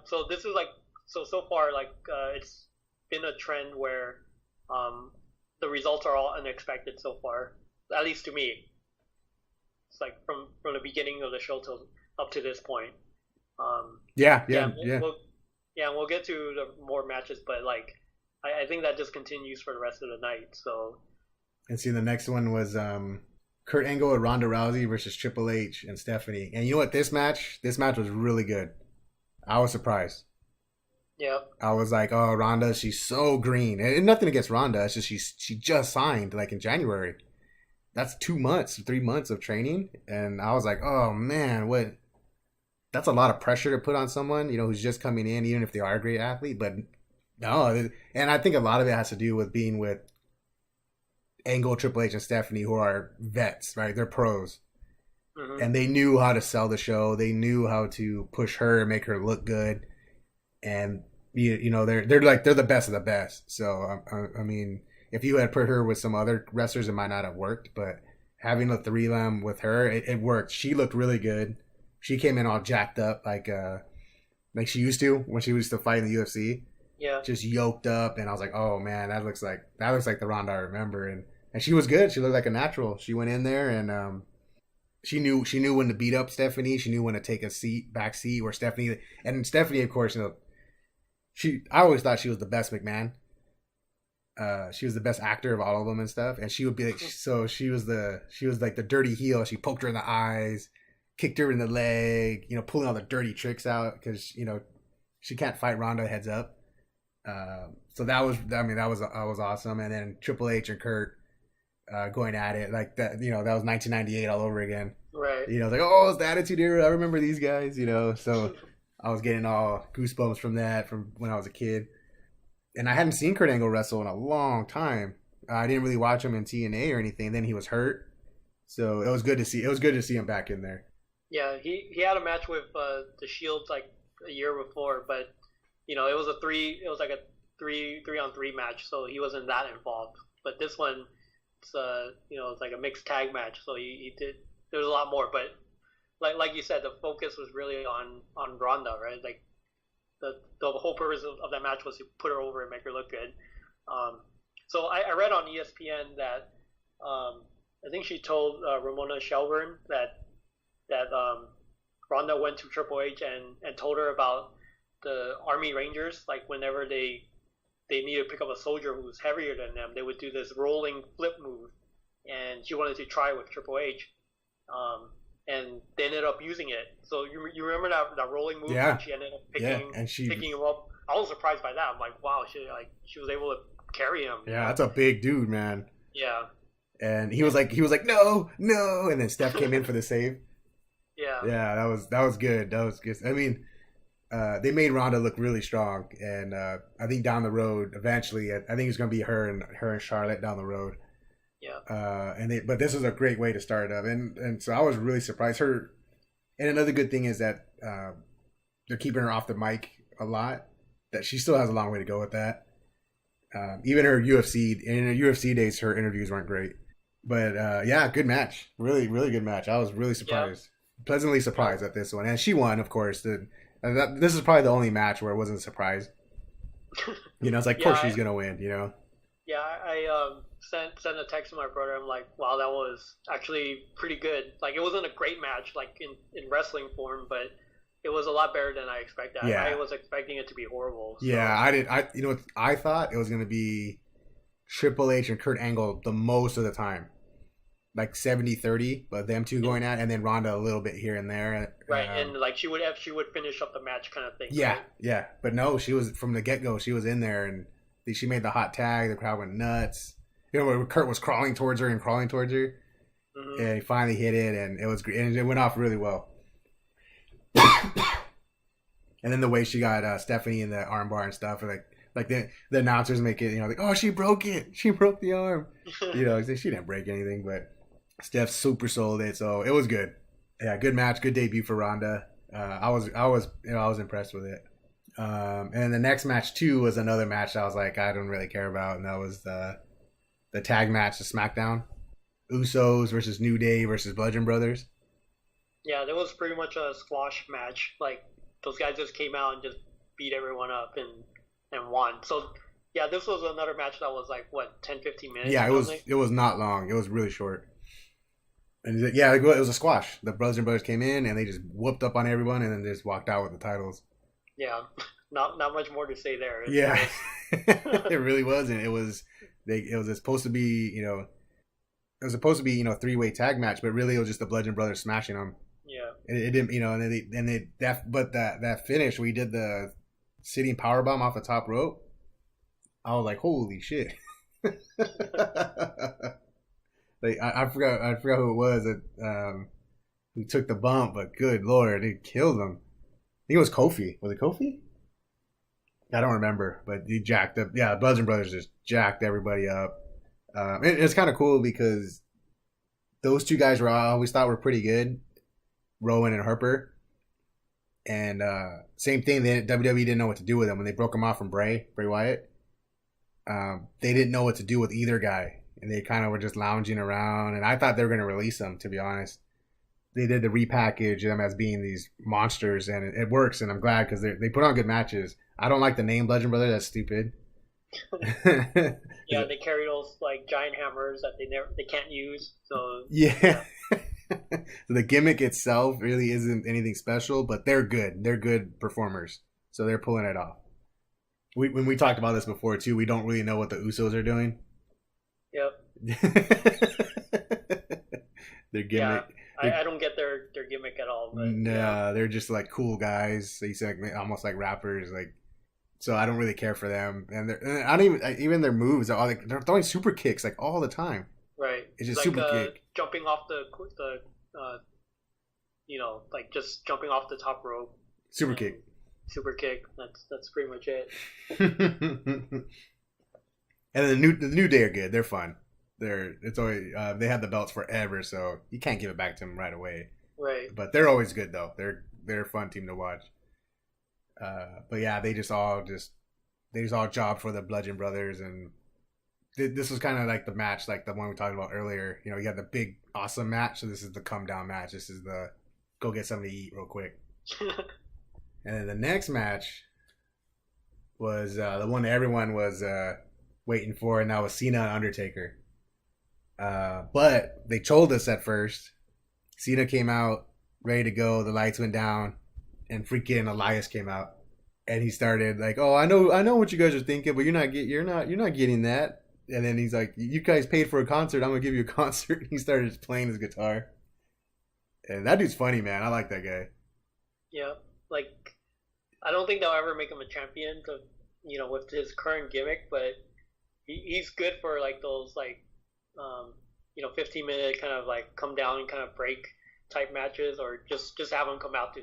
So this is like so far like it's been a trend where um the results are all unexpected so far. At least to me, it's like from the beginning of the show till up to this point. yeah, Yeah, yeah, yeah. we'll get to the more matches, but like I think that just continues for the rest of the night. So And see, the next one was Kurt Angle and Ronda Rousey versus Triple H and Stephanie. And you know what? This match was really good. I was surprised. yeah, I was like, oh, Ronda, she's so green. And nothing against Ronda. It's just she just signed like in January. That's 2 months, 3 months of training. And I was like, oh man, what? That's a lot of pressure to put on someone, who's just coming in, even if they are a great athlete. But no, and I think a lot of it has to do with being with Angle, Triple H, and Stephanie, who are vets, right? They're pros, hmm and they knew how to sell the show. They knew how to push her and make her look good, and they're the best of the best. So I mean, if you had put her with some other wrestlers, it might not have worked. But having the three of them with her, it worked. She looked really good. She came in all jacked up, like she used to when she used to fight in the UFC, yeah, just yoked up. And I was like, oh man, that looks like the Ronda I remember. And she was good. She looked like a natural. She went in there and she knew when to beat up Stephanie. She knew when to take a back seat. Where Stephanie, of course, I always thought she was the best McMahon. She was the best actor of all of them and stuff. And she would be like, so she was like the dirty heel. She poked her in the eyes, kicked her in the leg, pulling all the dirty tricks out because she can't fight Ronda heads up. So that was awesome. And then Triple H and Kurt going at it like that. That was 1998 all over again. right. Like, oh, it's the Attitude Era. I remember these guys. So I was getting all goosebumps from that from when I was a kid. And I hadn't seen Kurt Angle wrestle in a long time. I didn't really watch him in TNA or anything. Then he was hurt, so it was good to see. It was good to see him back in there. Yeah, he had a match with the Shield like a year before, but it was like a three on three match, so he wasn't that involved. But this one, it's like a mixed tag match, so he did. There was a lot more, but like you said, the focus was really on Ronda, right? Like the whole purpose of that match was to put her over and make her look good. So I read on ESPN that I think she told Ramona Shelburne that Ronda went to Triple H and told her about the Army Rangers. Like whenever they need to pick up a soldier who's heavier than them, they would do this rolling flip move, and she wanted to try with Triple H. And they ended up using it. So you remember that rolling move? Yeah. And she ended up picking him up. I was surprised by that. I'm like, wow, she was able to carry him. Yeah, that's a big dude, man. Yeah. And he was like, no, and then Steph came in for the save. Yeah. Yeah, that was good. That was good. I mean, they made Ronda look really strong, and I think down the road, eventually, I think it's gonna be her and Charlotte down the road. Yeah. But this is a great way to start it up, and so I was really surprised. And another good thing is that they're keeping her off the mic a lot. That she still has a long way to go with that. Even in her UFC days, her interviews weren't great. But yeah, good match. Really, really good match. I was really surprised, pleasantly surprised at this one, and she won, of course. This is probably the only match where it wasn't a surprise. It's like, of course she's gonna win. Yeah, I sent a text to my brother. I'm like, wow, that was actually pretty good. Like, it wasn't a great match, like in wrestling form, but it was a lot better than I expected. Yeah. I was expecting it to be horrible. So. Yeah, I did. I thought it was gonna be Triple H and Kurt Angle the most of the time, like 70-30, but them two going at, and then Ronda a little bit here and there. Right, and like she would finish up the match kind of thing. Yeah, right? yeah, but no, she was from the get go. She was in there, and she made the hot tag. The crowd went nuts. When Kurt was crawling towards her, and he finally hit it, and it was great, and it went off really well. And then the way she got Stephanie in the armbar and stuff, like the announcers make it, like, oh, she broke it, she broke the arm, she didn't break anything, but Steph super sold it, so it was good. Yeah, good match, good debut for Ronda. I was impressed with it. And the next match too was another match I was like, I don't really care about, and that was the tag match, the SmackDown, Usos versus New Day versus Bludgeon Brothers. Yeah, that was pretty much a squash match. Like, those guys just came out and just beat everyone up and won. So yeah, this was another match that was like, what, 10-15 minutes? Yeah, it was not long. It was really short. And yeah, it was a squash. The Bludgeon Brothers came in and they just whooped up on everyone, and then they just walked out with the titles. Yeah, not much more to say there. Yeah, it really wasn't. It was supposed to be, it was supposed to be, 3-way tag match, but really it was just the Bludgeon Brothers smashing them. Yeah, it didn't, that finish, we did the sitting powerbomb off the top rope. I was like, holy shit. Like, I forgot who it was that who took the bump, but good lord, it killed him. I think it was Kofi. Was it Kofi? I don't remember, but he jacked up. Yeah, Bludgeon Brothers just jacked everybody up. It's kind of cool because those two guys I always thought were pretty good, Rowan and Harper. And same thing, WWE didn't know what to do with them when they broke them off from Bray Wyatt. They didn't know what to do with either guy, and they kind of were just lounging around. And I thought they were going to release them, to be honest. They did the repackage them as being these monsters, and it works. And I'm glad because they put on good matches. I don't like the name Bludgeon Brothers. That's stupid. Yeah, they carry those like giant hammers that they can't use. So yeah. So the gimmick itself really isn't anything special, but they're good. They're good performers, so they're pulling it off. When we talked about this before too, we don't really know what the Usos are doing. Yep. Their gimmick. Yeah, I don't get their gimmick at all. But, yeah, they're just like cool guys. They say like, almost like rappers, like. So I don't really care for them, and I don't even their moves are all like they're throwing super kicks like all the time. Right. It's just like, super kick, jumping off the like just jumping off the top rope. Super kick. Super kick. That's pretty much it. And then the new Day are good. They're fun. It's always they had the belts forever, so you can't give it back to them right away. Right. But they're always good though. They're a fun team to watch. But yeah, they just all jobbed for the Bludgeon Brothers, and this was kind of like the match, like the one we talked about earlier. You had the big awesome match, so this is the come down match. This is the go get something to eat real quick. And then the next match was the one that everyone was waiting for, and that was Cena and Undertaker. But they told us at first. Cena came out ready to go. The lights went down. And freaking Elias came out, and he started like, "Oh, I know what you guys are thinking, but you're not getting that." And then he's like, "You guys paid for a concert. I'm gonna give you a concert." And he started playing his guitar, and that dude's funny, man. I like that guy. Yeah, like I don't think they'll ever make him a champion, with his current gimmick, but he's good for like those 15-minute kind of like come down and kind of break type matches, or just have him come out to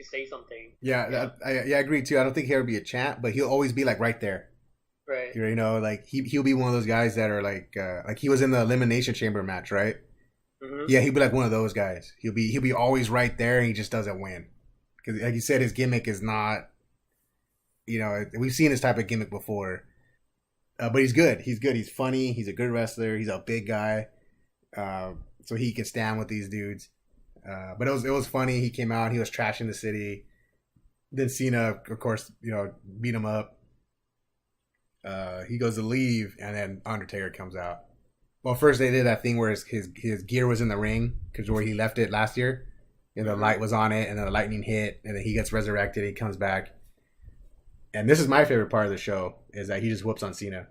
say something. Yeah, I agree too. I don't think he'll be a champ, but he'll always be like right there. Right. Like he'll be one of those guys that are like he was in the Elimination Chamber match, right? Mm-hmm. Yeah, he'll be like one of those guys. He'll be always right there, and he just doesn't win because, like you said, his gimmick is not. We've seen this type of gimmick before, but he's good. He's good. He's funny. He's a good wrestler. He's a big guy, so he can stand with these dudes. But it was funny. He came out. He was trashing the city. Then Cena, of course, beat him up. He goes to leave, and then Undertaker comes out. Well, first they did that thing where his gear was in the ring because where he left it last year, and the light was on it, and then the lightning hit, and then he gets resurrected. He comes back, and this is my favorite part of the show is that he just whoops on Cena.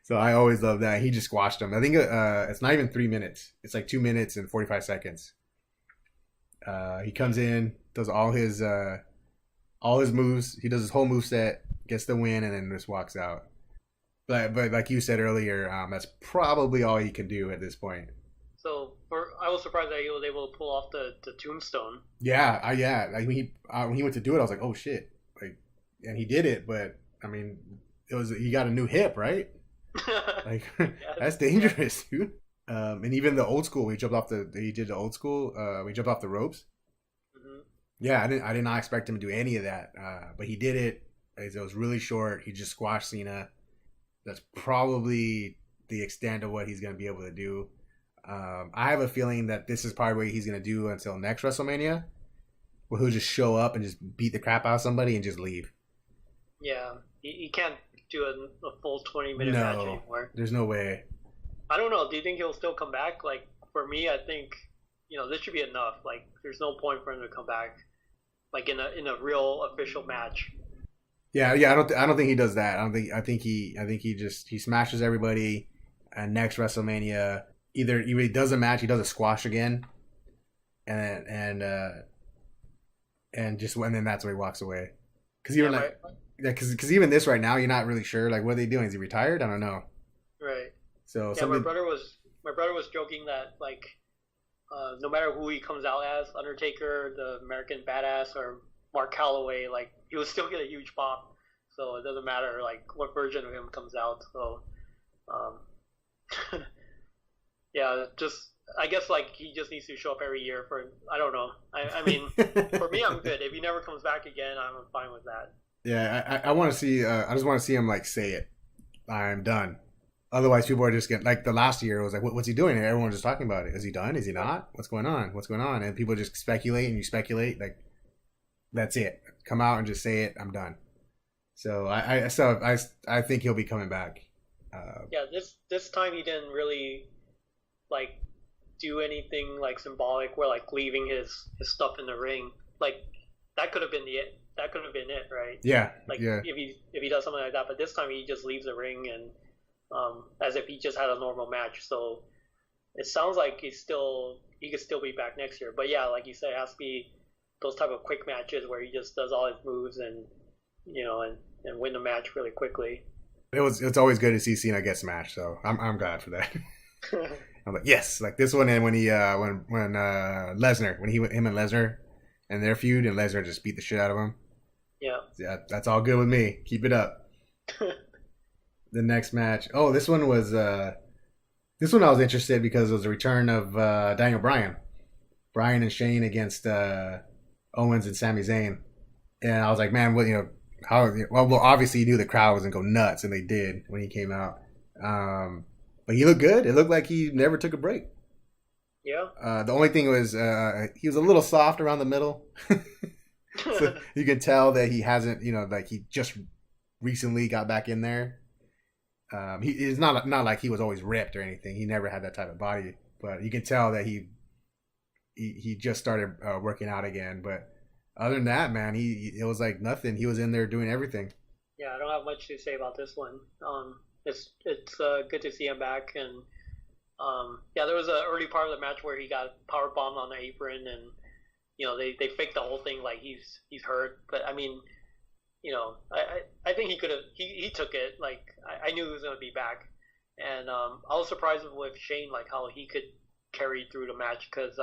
So I always love that. He just squashed him. I think it's not even 3 minutes. It's like 2 minutes and 45 seconds. He comes in, does all his moves. He does his whole moveset, gets the win, and then just walks out. but like you said earlier, that's probably all he can do at this point. So I was surprised that he was able to pull off the tombstone. Yeah. Like when he went to do it, I was like, oh shit, like, and he did it. But I mean, he got a new hip, right? Like Yeah, that's dangerous, dude. And even the old school, he did the old school. We jumped off the ropes. hmm Yeah, I did not expect him to do any of that, but he did it. It was really short. He just squashed Cena. That's probably the extent of what he's going to be able to do. I have a feeling that this is probably what he's going to do until next WrestleMania, where he'll just show up and just beat the crap out of somebody and just leave. Yeah, he can't do a full 20-minute No, match anymore. there's no way. I don't know. Do you think he'll still come back? Like for me, I think this should be enough. Like there's no point for him to come back, like in a real official match. Yeah. I don't think he does that. I think he smashes everybody, and next WrestleMania either he does a match, he does a squash again, and then that's where he walks away. Because even Right. because even this right now, you're not really sure like what are they doing? Is he retired? I don't know. Right. So Yeah, my brother was joking that like no matter who he comes out as, Undertaker, the American Badass, or Mark Calloway, like he will still get a huge pop. So it doesn't matter like what version of him comes out. So um, yeah, just I guess like he just needs to show up every year for I don't know. I mean, for me, I'm good. If he never comes back again, I'm fine with that. Yeah, I want to see. I just want to see him like say it. I'm done. Otherwise, people are just getting like the last year. It was like, what's he doing? And everyone's just talking about it. Is he done? Is he not? What's going on? What's going on? And people just speculate, and you speculate. Like that's it. Come out and just say it. I'm done. So I think he'll be coming back. Yeah, this time he didn't really like do anything like symbolic where like leaving his stuff in the ring. Like that could have been that could have been it, right? Yeah. Like Yeah. if he does something like that, but this time he just leaves the ring and as if he just had a normal match. So it sounds like he could still be back next year. But yeah, like you said, it has to be those type of quick matches where he just does all his moves and and win the match really quickly. It's always good to see Cena get smashed. So I'm glad for that. I'm like yes, like this one and when he when Lesnar when him and Lesnar and their feud and Lesnar just beat the shit out of him. Yeah, that's all good with me. Keep it up. The next match. Oh, this one I was interested because it was a return of Daniel Bryan. Bryan and Shane against Owens and Sami Zayn. And I was like, man, what well obviously you knew the crowd was gonna go nuts and they did when he came out. But he looked good. It looked like he never took a break. Yeah. The only thing was he was a little soft around the middle. So you can tell that he hasn't, like he just recently got back in there. It's not like he was always ripped or anything. He never had that type of body, but you can tell that he just started working out again. But other than that, man, it was like nothing. He was in there doing everything. Yeah, I don't have much to say about this one. It's good to see him back, and yeah, there was an early part of the match where he got power bombed on the apron, and they faked the whole thing like he's hurt, but I mean. I think he could have. He took it. Like I knew he was going to be back, and I was surprised with Shane, like how he could carry through the match because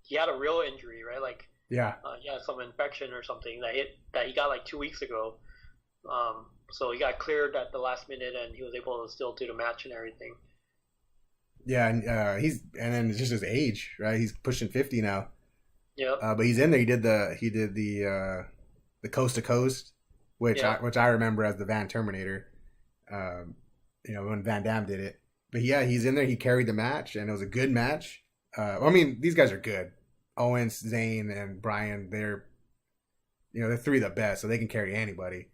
he had a real injury, right? Like Yeah. he had some infection or something that he got like 2 weeks ago. So he got cleared at the last minute, and he was able to still do the match and everything. Yeah, and and then it's just his age, right? He's pushing 50 now. Yeah. But he's in there. He did the coast to coast, which I remember as the Van Terminator. When Van Damme did it. But yeah, he's in there. He carried the match, and it was a good match. I mean, these guys are good. Owens, Zayn, and Bryan. They're three of the best, so they can carry anybody.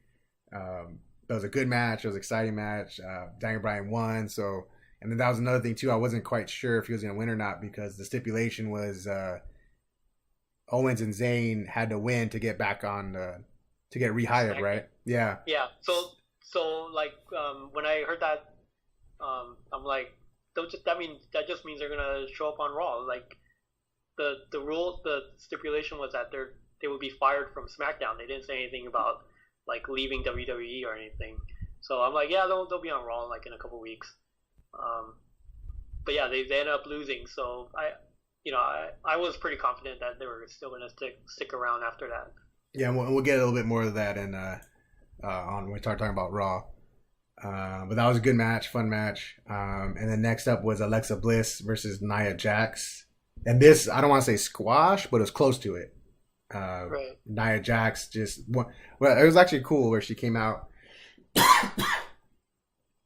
It was a good match. It was an exciting match. Daniel Bryan won. So, and then that was another thing too. I wasn't quite sure if he was going to win or not because the stipulation was Owens and Zayn had to win to get back on to get rehired, right? Yeah. Yeah. So like when I heard that, I'm like, that just means they're gonna show up on Raw. Like the stipulation was that they would be fired from SmackDown. They didn't say anything about like leaving WWE or anything. So I'm like, yeah, they'll be on Raw like in a couple weeks. Um, but yeah, they ended up losing. So I was pretty confident that they were still gonna stick around after that. Yeah, and we'll get a little bit more of that in on when we start talking about Raw. But that was a good match, fun match. And then next up was Alexa Bliss versus Nia Jax. And this, I don't want to say squash, but it was close to it. Right. Nia Jax well, it was actually cool where she came out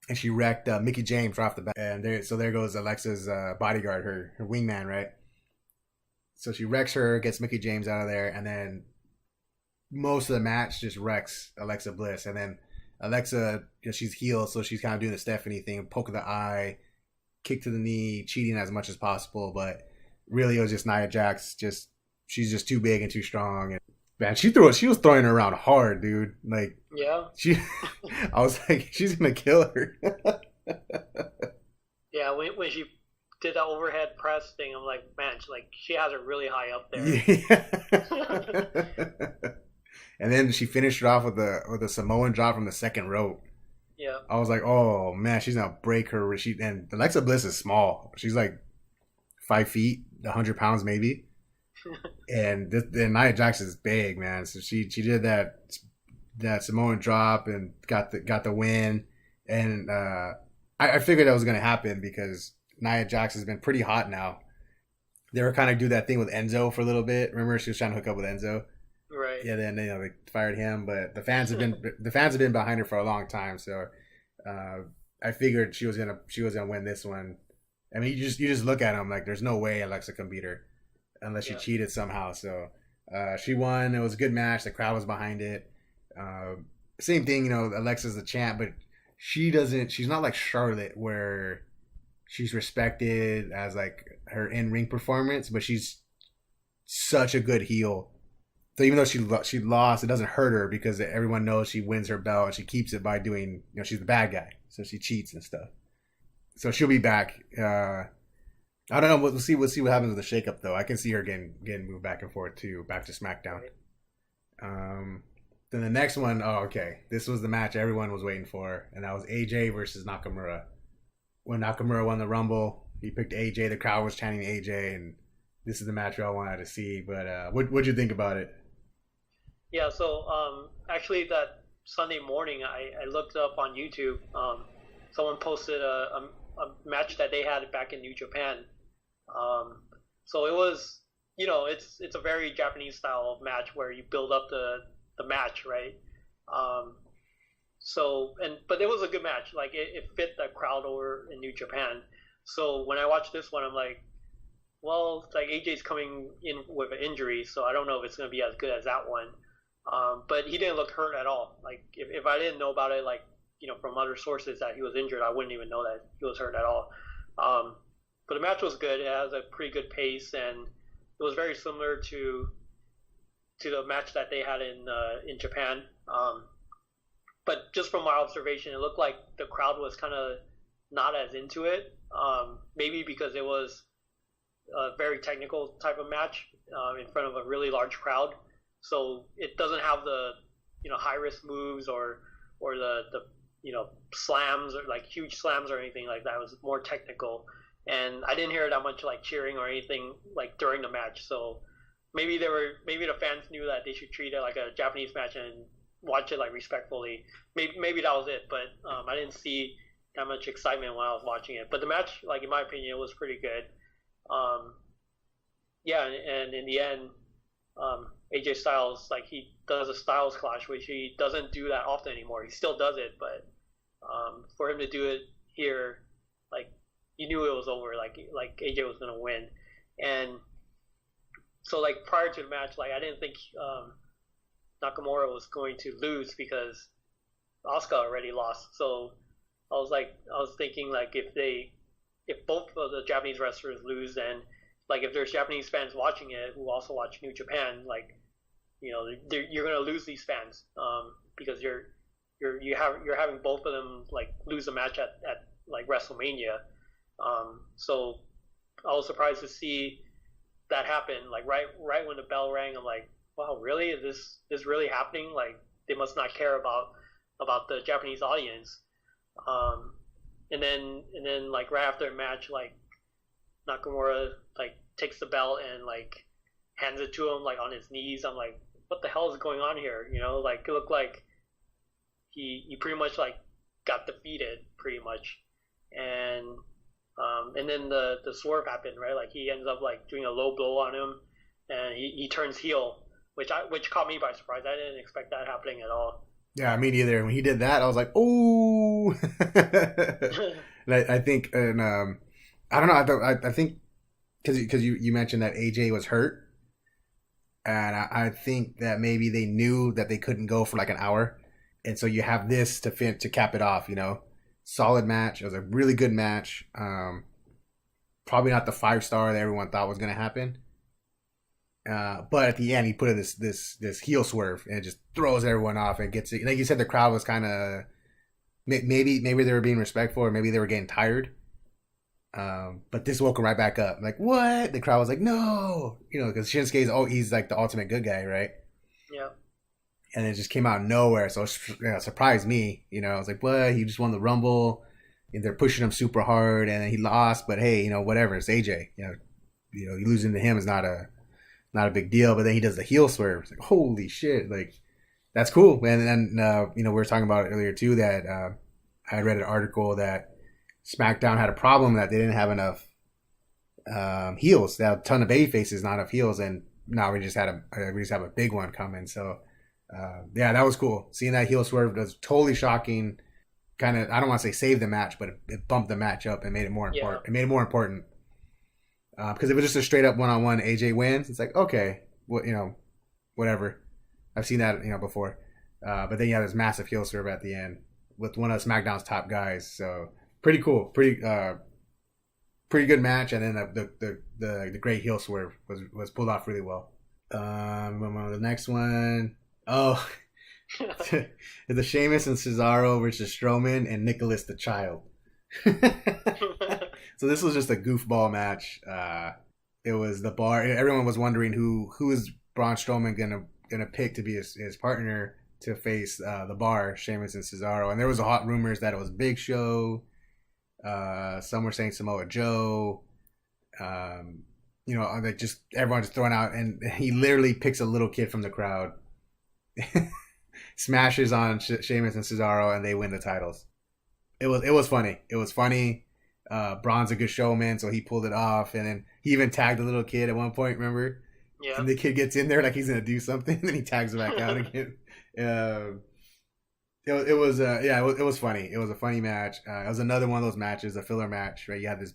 and she wrecked Mickey James right off the bat. And there goes Alexa's bodyguard, her wingman, right? So she wrecks her, gets Mickey James out of there, and then most of the match just wrecks Alexa Bliss. And then Alexa, she's healed, so she's kind of doing the Stephanie thing, poke of the eye, kick to the knee, cheating as much as possible. But really, it was just Nia Jax. She's just too big and too strong. And man, she was throwing her around hard, dude. Like, yeah, I was like, she's gonna kill her. Yeah, when she did that overhead press thing, I'm like, man, she has her really high up there. Yeah. And then she finished it off with a Samoan drop from the second rope. Yeah. I was like, oh man, she's gonna break her. And Alexa Bliss is small. She's like 5 feet, 100 pounds maybe. And Nia Jax is big, man. So she did that Samoan drop and got the win. And I figured that was gonna happen because Nia Jax has been pretty hot now. They were kind of do that thing with Enzo for a little bit. Remember, she was trying to hook up with Enzo. Right. Yeah, then they fired him, but the fans have been behind her for a long time. So I figured she was gonna win this one. I mean, you just look at him like there's no way Alexa can beat her unless she cheated somehow. So she won. It was a good match. The crowd was behind it. Same thing, Alexa's the champ, but she's not like Charlotte where she's respected as like her in-ring performance, but she's such a good heel. So even though she lost, it doesn't hurt her because everyone knows she wins her belt and she keeps it by doing, she's the bad guy, so she cheats and stuff. So she'll be back. I don't know. We'll see what happens with the shakeup though. I can see her getting moved back and forth too, back to SmackDown. Then the next one, okay, this was the match everyone was waiting for, and that was AJ versus Nakamura. When Nakamura won the Rumble, he picked AJ. The crowd was chanting AJ, and this is the match we all wanted to see. But what'd you think about it? Yeah, so actually that Sunday morning, I looked up on YouTube. Someone posted a match that they had back in New Japan. So it was, it's a very Japanese style of match where you build up the match, right? But it was a good match. Like it fit the crowd over in New Japan. So when I watched this one, I'm like, well, it's like AJ's coming in with an injury, so I don't know if it's going to be as good as that one. But he didn't look hurt at all. Like if I didn't know about it, like from other sources that he was injured, I wouldn't even know that he was hurt at all. But the match was good. It has a pretty good pace, and it was very similar to the match that they had in Japan. But just from my observation, it looked like the crowd was kind of not as into it. Maybe because it was a very technical type of match in front of a really large crowd. So it doesn't have the high risk moves or the slams or like huge slams or anything like that. It was more technical, and I didn't hear that much like cheering or anything like during the match. So maybe the fans knew that they should treat it like a Japanese match and watch it like respectfully. Maybe that was it, but I didn't see that much excitement when I was watching it. But the match, like in my opinion, it was pretty good. And in the end, AJ Styles, like he does a Styles clash, which he doesn't do that often anymore. He still does it, but for him to do it here, like you knew it was over. Like AJ was gonna win, and so like prior to the match, like I didn't think Nakamura was going to lose because Asuka already lost. So I was thinking like if both of the Japanese wrestlers lose, then like if there's Japanese fans watching it who also watch New Japan, like you're gonna lose these fans because you're having both of them like lose a match at like WrestleMania. So I was surprised to see that happen. Like right when the bell rang, I'm like, wow, really? Is this really happening? Like they must not care about about the Japanese audience. Um, and then like right after the match, like Nakamura like takes the belt and like hands it to him like on his knees. I'm like, what the hell is going on here? You know, like it looked like he pretty much like got defeated pretty much, and then the swerve happened, right? Like he ends up like doing a low blow on him, and he turns heel, which caught me by surprise. I didn't expect that happening at all. Yeah, me neither. When he did that, I was like, "Oh!" And I think, and I don't know. I think because you mentioned that AJ was hurt, and I think that maybe they knew that they couldn't go for like an hour, and so you have this to cap it off. You know, solid match. It was a really good match. Probably not the 5-star that everyone thought was going to happen. But at the end, he put in this heel swerve and it just throws everyone off and gets it. Like you said, the crowd was kind of maybe they were being respectful or maybe they were getting tired. But this woke him right back up. Like, what? The crowd was like, no, you know, because Shinsuke's he's like the ultimate good guy, right? Yeah. And it just came out of nowhere, so it surprised me. You know, I was like, what? He just won the Rumble, and they're pushing him super hard, and he lost. But hey, you know, whatever. It's AJ. You know, losing to him is not a big deal. But then he does the heel swerve. It's like, holy shit, like that's cool. And then you know, we were talking about it earlier too that I read an article that SmackDown had a problem that they didn't have enough heels. They had a ton of baby faces, not enough heels, and now we just have a big one coming. So yeah, that was cool. Seeing that heel swerve was totally shocking. Kind of, I don't want to say save the match, but it bumped the match up and made it more important. Yeah. It made it more important. Because if it was just a straight up one-on-one AJ wins, it's like, okay, well, you know, whatever. I've seen that, you know, before. But then you have this massive heel serve at the end with one of SmackDown's top guys. So pretty cool. Pretty good match. And then the great heel swerve was pulled off really well. The next one. Oh, the Sheamus and Cesaro versus Strowman and Nicholas the Child. So this was just a goofball match. It was the bar. Everyone was wondering who is Braun Strowman gonna pick to be his partner to face the bar, Sheamus and Cesaro. And there was a hot rumors that it was Big Show. Some were saying Samoa Joe. You know, like just everyone just throwing out, and he literally picks a little kid from the crowd, smashes on Sheamus and Cesaro, and they win the titles. It was funny. It was funny. Braun's a good showman, so he pulled it off, and then he even tagged a little kid at one point. Remember? Yeah. And the kid gets in there like he's gonna do something, and then he tags him back out again. It was funny. It was a funny match. It was another one of those matches, a filler match, right? You had the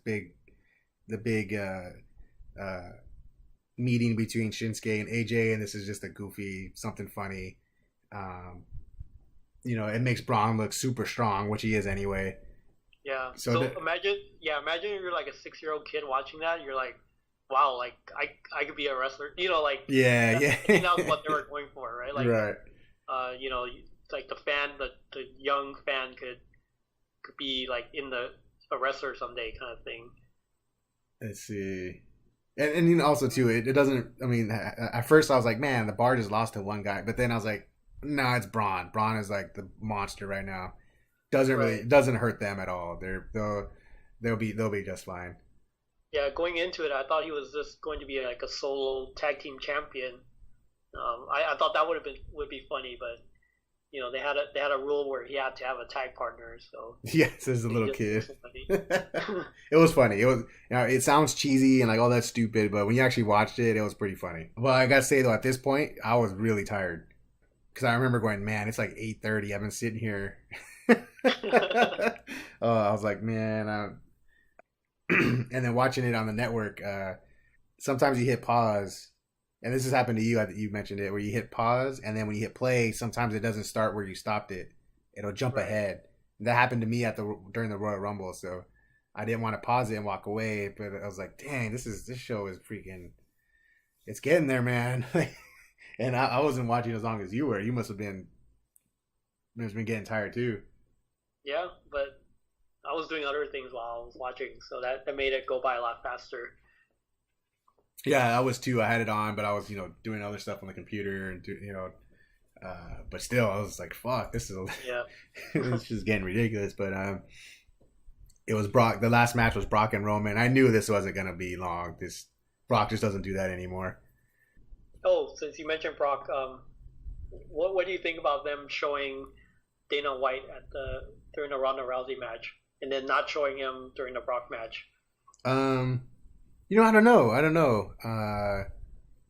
big meeting between Shinsuke and AJ, and this is just a goofy something funny. You know, it makes Braun look super strong, which he is anyway. Yeah. So imagine you're like a 6-year-old kid watching that. You're like, wow, like I could be a wrestler. You know, like yeah. That was what they were going for, right? Like, right. You know, like the young fan could be like in a wrestler someday kind of thing. Let's see. And you know, also too, it doesn't. I mean, at first I was like, man, the bar just lost to one guy, but then I was like, no, it's Braun. Braun is like the monster right now. Doesn't hurt them at all. They'll be just fine. Yeah, going into it, I thought he was just going to be like a solo tag team champion. I thought that would be funny, but you know, they had a rule where he had to have a tag partner. So yes, as a little kid, it was funny. It was, you know, it sounds cheesy and like, oh, that's stupid, but when you actually watched it, it was pretty funny. Well, I gotta say though, at this point, I was really tired because I remember going, man, it's like 8:30. I've been sitting here. I was like, man, and then watching it on the network. Sometimes you hit pause. And this has happened to you. I think you mentioned it, where you hit pause, and then when you hit play, sometimes it doesn't start where you stopped it. It'll jump ahead. That happened to me during the Royal Rumble, so I didn't want to pause it and walk away. But I was like, dang, this show is freaking. It's getting there, man. And I wasn't watching as long as you were. You must have been getting tired too. Yeah, but I was doing other things while I was watching, so that made it go by a lot faster. Yeah, I was too. I had it on, but I was, you know, doing other stuff on the computer and But still, I was like, fuck, this is Yeah. it's just getting ridiculous. But it was Brock. The last match was Brock and Roman. I knew this wasn't gonna be long. This Brock just doesn't do that anymore. Oh, since you mentioned Brock, what do you think about them showing Dana White during the Ronda Rousey match, and then not showing him during the Brock match? I don't know.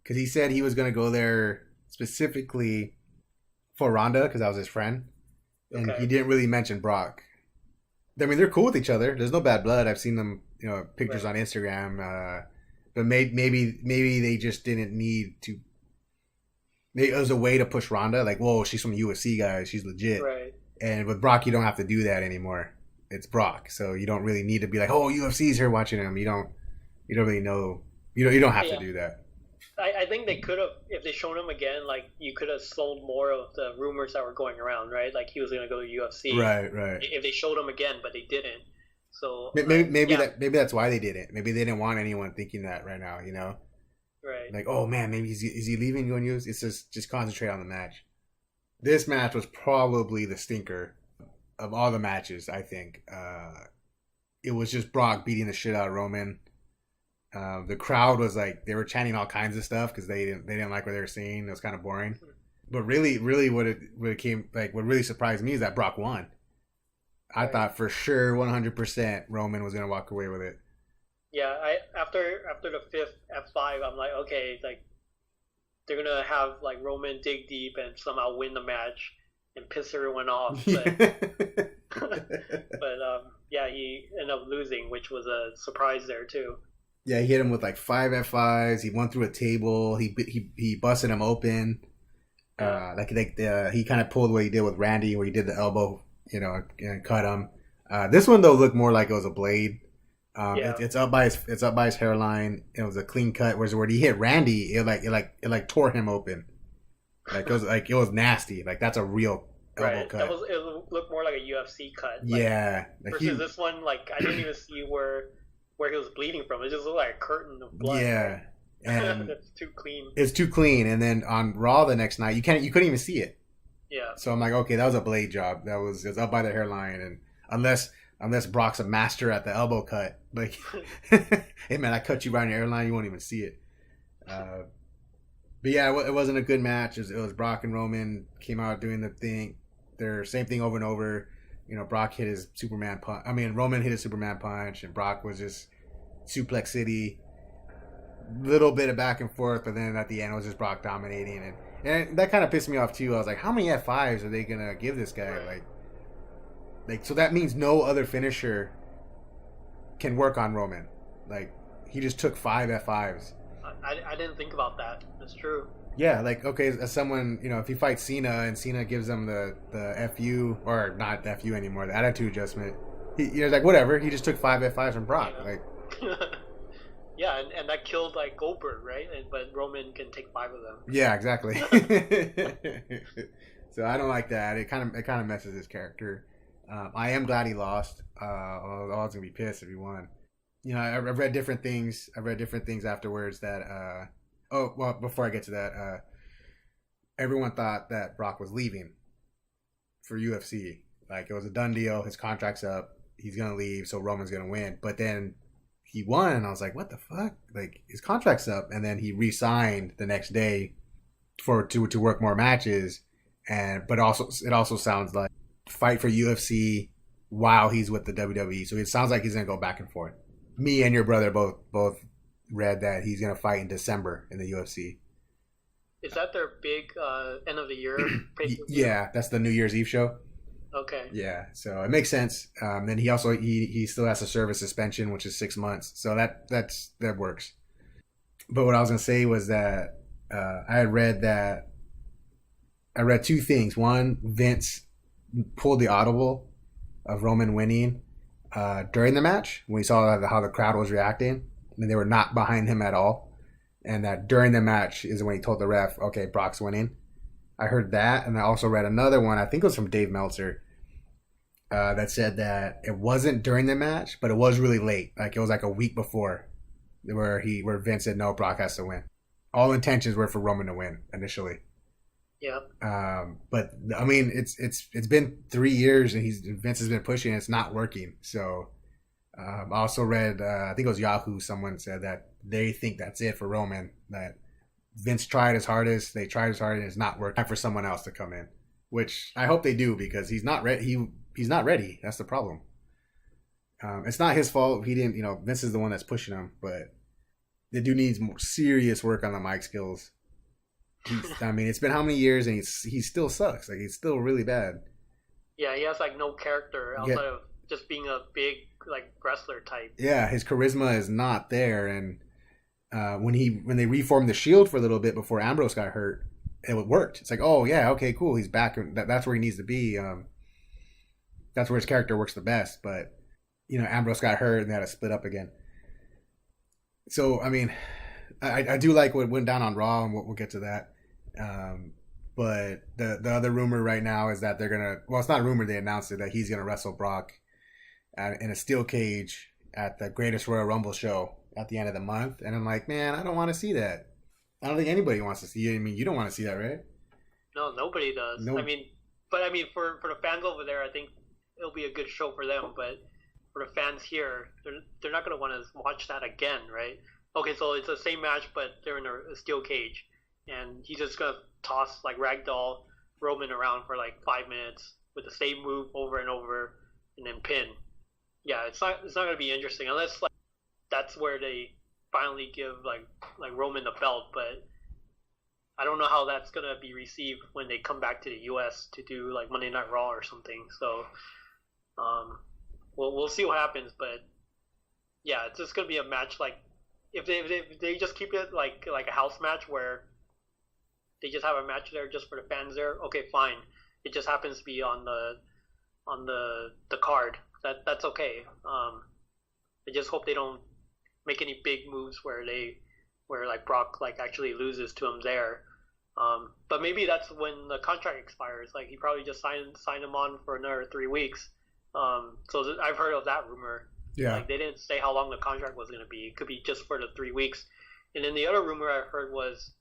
Because he said he was gonna go there specifically for Ronda because I was his friend, and he didn't really mention Brock. I mean, they're cool with each other. There's no bad blood. I've seen them, pictures on Instagram. But maybe they just didn't need to. It was a way to push Ronda, like, whoa, she's from UFC, guys. She's legit. Right. And with Brock, you don't have to do that anymore. It's Brock, so you don't really need to be like, oh, UFC's here watching him. You don't really know. You don't have to do that. I think they could have, if they shown him again, like, you could have sold more of the rumors that were going around, right? Like, he was going to go to UFC. Right. If they showed him again, but they didn't. So maybe that's why they didn't. Maybe they didn't want anyone thinking that right now, Right. Like, oh man, maybe is he leaving going to UFC? It's just concentrate on the match. This match was probably the stinker of all the matches, I think. It was just Brock beating the shit out of Roman. The crowd was like, they were chanting all kinds of stuff because they didn't like what they were seeing. It was kind of boring. But really what really surprised me is that Brock won. I thought for sure 100% Roman was gonna walk away with it. Yeah, after the fifth F5, I'm like, okay, like, they're gonna have like Roman dig deep and somehow win the match and piss everyone off. But, yeah, he ended up losing, which was a surprise there too. Yeah, he hit him with like 5 F5s. He went through a table. He busted him open. He kind of pulled what he did with Randy, where he did the elbow, and cut him. This one though looked more like it was a blade. It's up by his hairline. It was a clean cut. Whereas where he hit Randy, it tore him open. Like it was nasty. Like that's a real elbow cut. It looked more like a UFC cut. Yeah. Versus this one, like I didn't even see where he was bleeding from. It just looked like a curtain of blood. Yeah. And it's too clean. It's too clean. And then on Raw the next night, you couldn't even see it. Yeah. So I'm like, okay, that was a blade job. It was up by the hairline, and unless Brock's a master at the elbow cut, like, hey man, I cut you right in your hairline, you won't even see it. But yeah, it wasn't a good match. It was Brock and Roman came out doing their same thing over and over. Brock hit his Superman punch. I mean, Roman hit his Superman punch, and Brock was just suplex city. Little bit of back and forth, but then at the end it was just Brock dominating, and that kind of pissed me off too. I was like, how many F5s are they gonna give this guy? Like, so that means no other finisher can work on Roman. Like, he just took 5 F5s. I didn't think about that. That's true. Yeah, like, okay, as someone, if he fights Cena and Cena gives him the FU, or not FU anymore, the attitude adjustment, he like, whatever, he just took 5 F5s from Brock. Yeah. Like, yeah, and that killed like Goldberg, right? But Roman can take 5 of them. Yeah, exactly. So I don't like that. It kind of messes his character. I am glad he lost. I was gonna be pissed if he won. I've read different things. Afterwards that. Before I get to that, everyone thought that Brock was leaving for UFC. Like, it was a done deal. His contract's up. He's gonna leave, so Roman's gonna win. But then he won, and I was like, what the fuck? Like, his contract's up, and then he re-signed the next day to work more matches. But it also sounds like fight for UFC while he's with the WWE. So it sounds like he's gonna go back and forth. Me and your brother both read that he's gonna fight in December in the UFC. Is that their big end of the year pay-per-view? Yeah, that's the New Year's Eve show. Okay. Yeah, so it makes sense. Then he also he still has to serve a suspension, which is 6 months. So that works. But what I was gonna say was that I read 2 things. One, Vince pulled the audible of Roman winning during the match when we saw how the crowd was reacting, and they were not behind him at all. And that during the match is when he told the ref, okay, Brock's winning. I heard that, and I also read another one, I think it was from Dave Meltzer, that said that it wasn't during the match, but it was really late. Like, it was like a week before where Vince said, no, Brock has to win. All intentions were for Roman to win initially. Yeah. But I mean, it's been 3 years and Vince has been pushing. It's not working. So I also read, I think it was Yahoo. Someone said that they think that's it for Roman. That Vince tried his hardest. They tried his hardest. And it's not working. Time for someone else to come in, which I hope they do because he's not ready. He's not ready. That's the problem. It's not his fault. He didn't. Vince is the one that's pushing him, but the dude needs more serious work on the mic skills. I mean, it's been how many years and he still sucks. Like he's still really bad. Yeah, he has like no character outside of just being a big like wrestler type. Yeah, his charisma is not there. And when they reformed the Shield for a little bit before Ambrose got hurt, it worked. It's like, oh yeah, okay, cool, he's back. That's where he needs to be. That's where his character works the best. But Ambrose got hurt and they had to split up again. So I mean, I do like what went down on Raw, and we'll get to that. But the other rumor right now is that they're gonna. Well, it's not a rumor. They announced it that he's gonna wrestle Brock in a steel cage at the Greatest Royal Rumble show at the end of the month. And I'm like, man, I don't want to see that. I don't think anybody wants to see it. I mean, you don't want to see that, right? No, nobody does. No. I mean, for the fans over there, I think it'll be a good show for them. But for the fans here, they're not gonna want to watch that again, right? Okay, so it's the same match, but they're in a steel cage, and he's just gonna toss like ragdoll Roman around for like 5 minutes with the same move over and over, and then pin. Yeah, it's not gonna be interesting unless like that's where they finally give like Roman the belt. But I don't know how that's gonna be received when they come back to the U.S. to do like Monday Night Raw or something. So, we'll see what happens. But yeah, it's just gonna be a match like. If they just keep it like a house match where they just have a match there just for the fans there, okay, fine. It just happens to be on the card. That's okay. I just hope they don't make any big moves where like Brock like actually loses to him there. But maybe that's when the contract expires. Like he probably just signed him on for another 3 weeks. So I've heard of that rumor. Yeah. Like they didn't say how long the contract was going to be. It could be just for the 3 weeks. And then the other rumor I heard was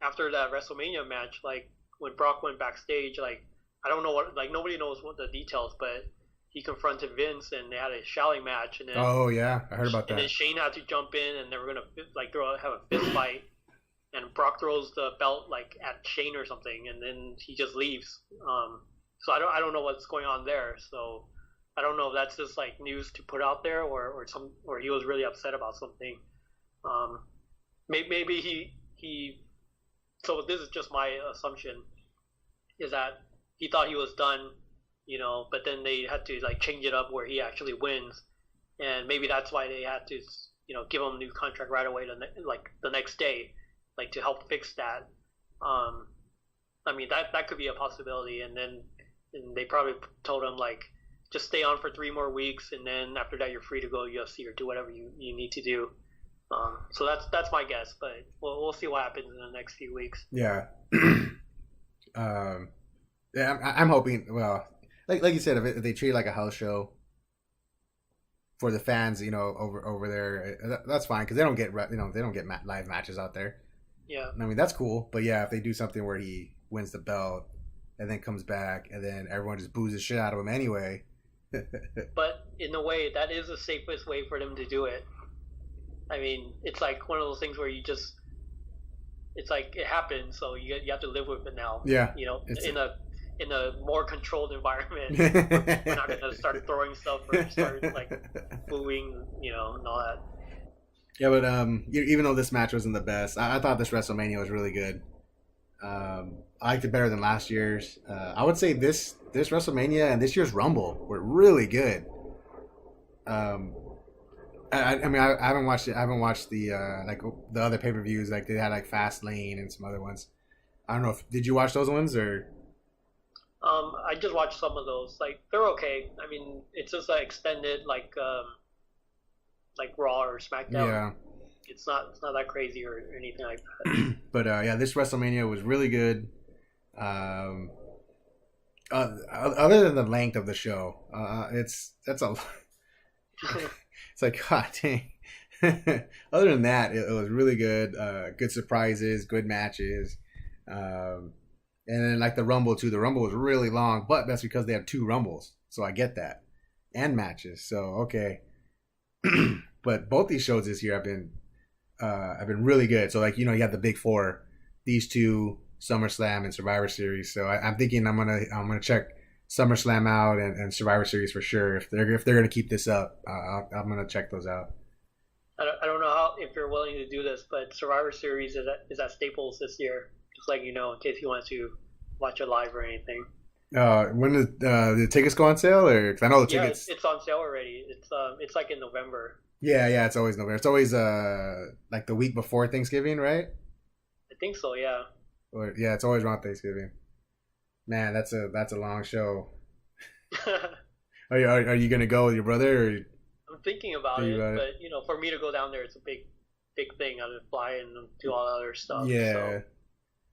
after that WrestleMania match, like when Brock went backstage, like I don't know what, like nobody knows what the details, but he confronted Vince and they had a shouting match. And then oh yeah, I heard about that. And then Shane had to jump in and they were gonna like have a fist fight. And Brock throws the belt like at Shane or something, and then he just leaves. So I don't know what's going on there. So. I don't know if that's just like news to put out there, or he was really upset about something. Maybe he. So this is just my assumption, is that he thought he was done, but then they had to like change it up where he actually wins, and maybe that's why they had to give him a new contract right away, the next day, like to help fix that. I mean that could be a possibility, and they probably told him like. Just stay on for 3 more weeks, and then after that, you're free to go UFC or do whatever you need to do. So that's my guess, but we'll see what happens in the next few weeks. Yeah, yeah. I'm hoping. Well, like you said, if they treat it like a house show for the fans, over there, that's fine because they don't get live matches out there. Yeah, I mean that's cool, but yeah, if they do something where he wins the belt and then comes back and then everyone just boos the shit out of him anyway. But in a way, that is the safest way for them to do it. I mean, it's like one of those things where it's like it happened, so you have to live with it now. Yeah. In a more controlled environment, we're not gonna start throwing stuff or start like booing, and all that. Yeah, but even though this match wasn't the best, I thought this WrestleMania was really good. I liked it better than last year's. I would say this WrestleMania and this year's Rumble were really good. I mean, I haven't watched it. I haven't watched the like the other pay-per-views. Like they had like Fastlane and some other ones. I don't know if did you watch those ones or? I just watched some of those. Like they're okay. I mean, it's just like extended like Raw or SmackDown. Yeah. It's not that crazy or anything like that. But yeah, this WrestleMania was really good. Other than the length of the show, it's like god dang. Other than that, it was really good. Good surprises, good matches. And then like the Rumble too. The Rumble was really long, but that's because they have 2 Rumbles, so I get that, and matches. So okay, but both these shows this year have been really good. So like you have the big 4, these 2, SummerSlam and Survivor Series. So I'm thinking I'm gonna check SummerSlam out and Survivor Series for sure. If they're gonna keep this up, I'm gonna check those out. I don't know if you're willing to do this, but Survivor Series is at Staples this year. Just letting you know in case you want to watch it live or anything. When did the tickets go on sale? Or because I know the tickets. Yeah, it's on sale already. It's like in November. Yeah, it's always November. It's always like the week before Thanksgiving, right? I think so. Yeah. Or yeah, it's always around Thanksgiving. Man, that's a long show. Are you gonna go with your brother? Or I'm thinking about it, but for me to go down there, it's a big thing. I have to fly and do all that other stuff. Yeah. So.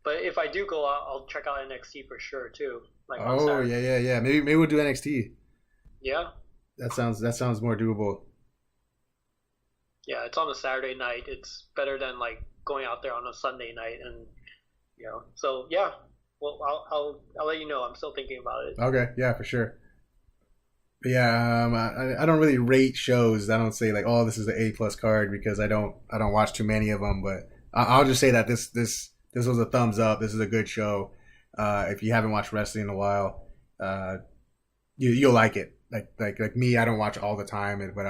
But if I do go, I'll check out NXT for sure too. Like yeah. Maybe we'll do NXT. Yeah. That sounds more doable. Yeah, it's on a Saturday night. It's better than like going out there on a Sunday night, and So yeah, well, I'll let you know. I'm still thinking about it. Okay, yeah, for sure. But yeah, I don't really rate shows. I don't say like, oh, this is the A+ card because I don't watch too many of them. But I'll just say that this was a thumbs up. This is a good show. If you haven't watched wrestling in a while, you'll like it. Like me, I don't watch all the time, but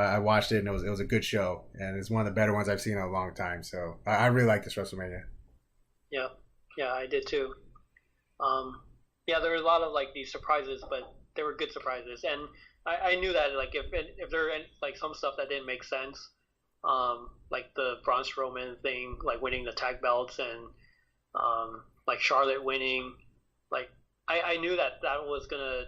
I watched it and it was a good show, and it's one of the better ones I've seen in a long time. So I really like this WrestleMania. Yeah, I did too. There were a lot of like these surprises, but they were good surprises, and I knew that like if there were like some stuff that didn't make sense, like the Braun Strowman thing, like winning the tag belts, and like Charlotte winning, like I knew that was gonna.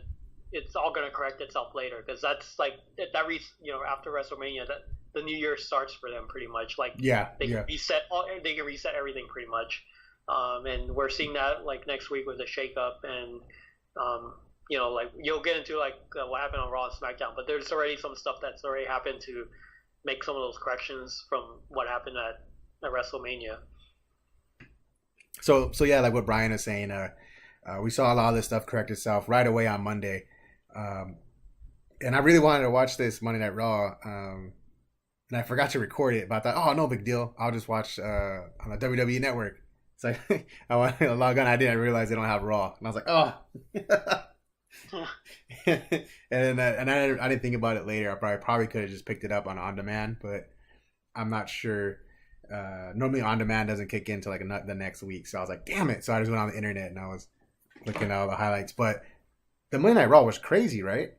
It's all gonna correct itself later because that's like after WrestleMania that the new year starts for them pretty much. Like they can reset everything pretty much, and we're seeing that like next week with the shakeup, and like you'll get into like what happened on Raw and Smackdown, but there's already some stuff that's already happened to make some of those corrections from what happened at WrestleMania. So yeah, like what Brian is saying, we saw a lot of this stuff correct itself right away on Monday. And I really wanted to watch this Monday Night Raw, and I forgot to record it. But I thought, oh, no big deal. I'll just watch on the WWE Network. It's like I wanted to log on. I didn't realize they don't have Raw, and I was like, oh. and I didn't think about it later. I probably could have just picked it up on demand, but I'm not sure. Normally on demand doesn't kick in until like the next week, so I was like, damn it. So I just went on the internet and I was looking at all the highlights, but the Monday Night Raw was crazy, right?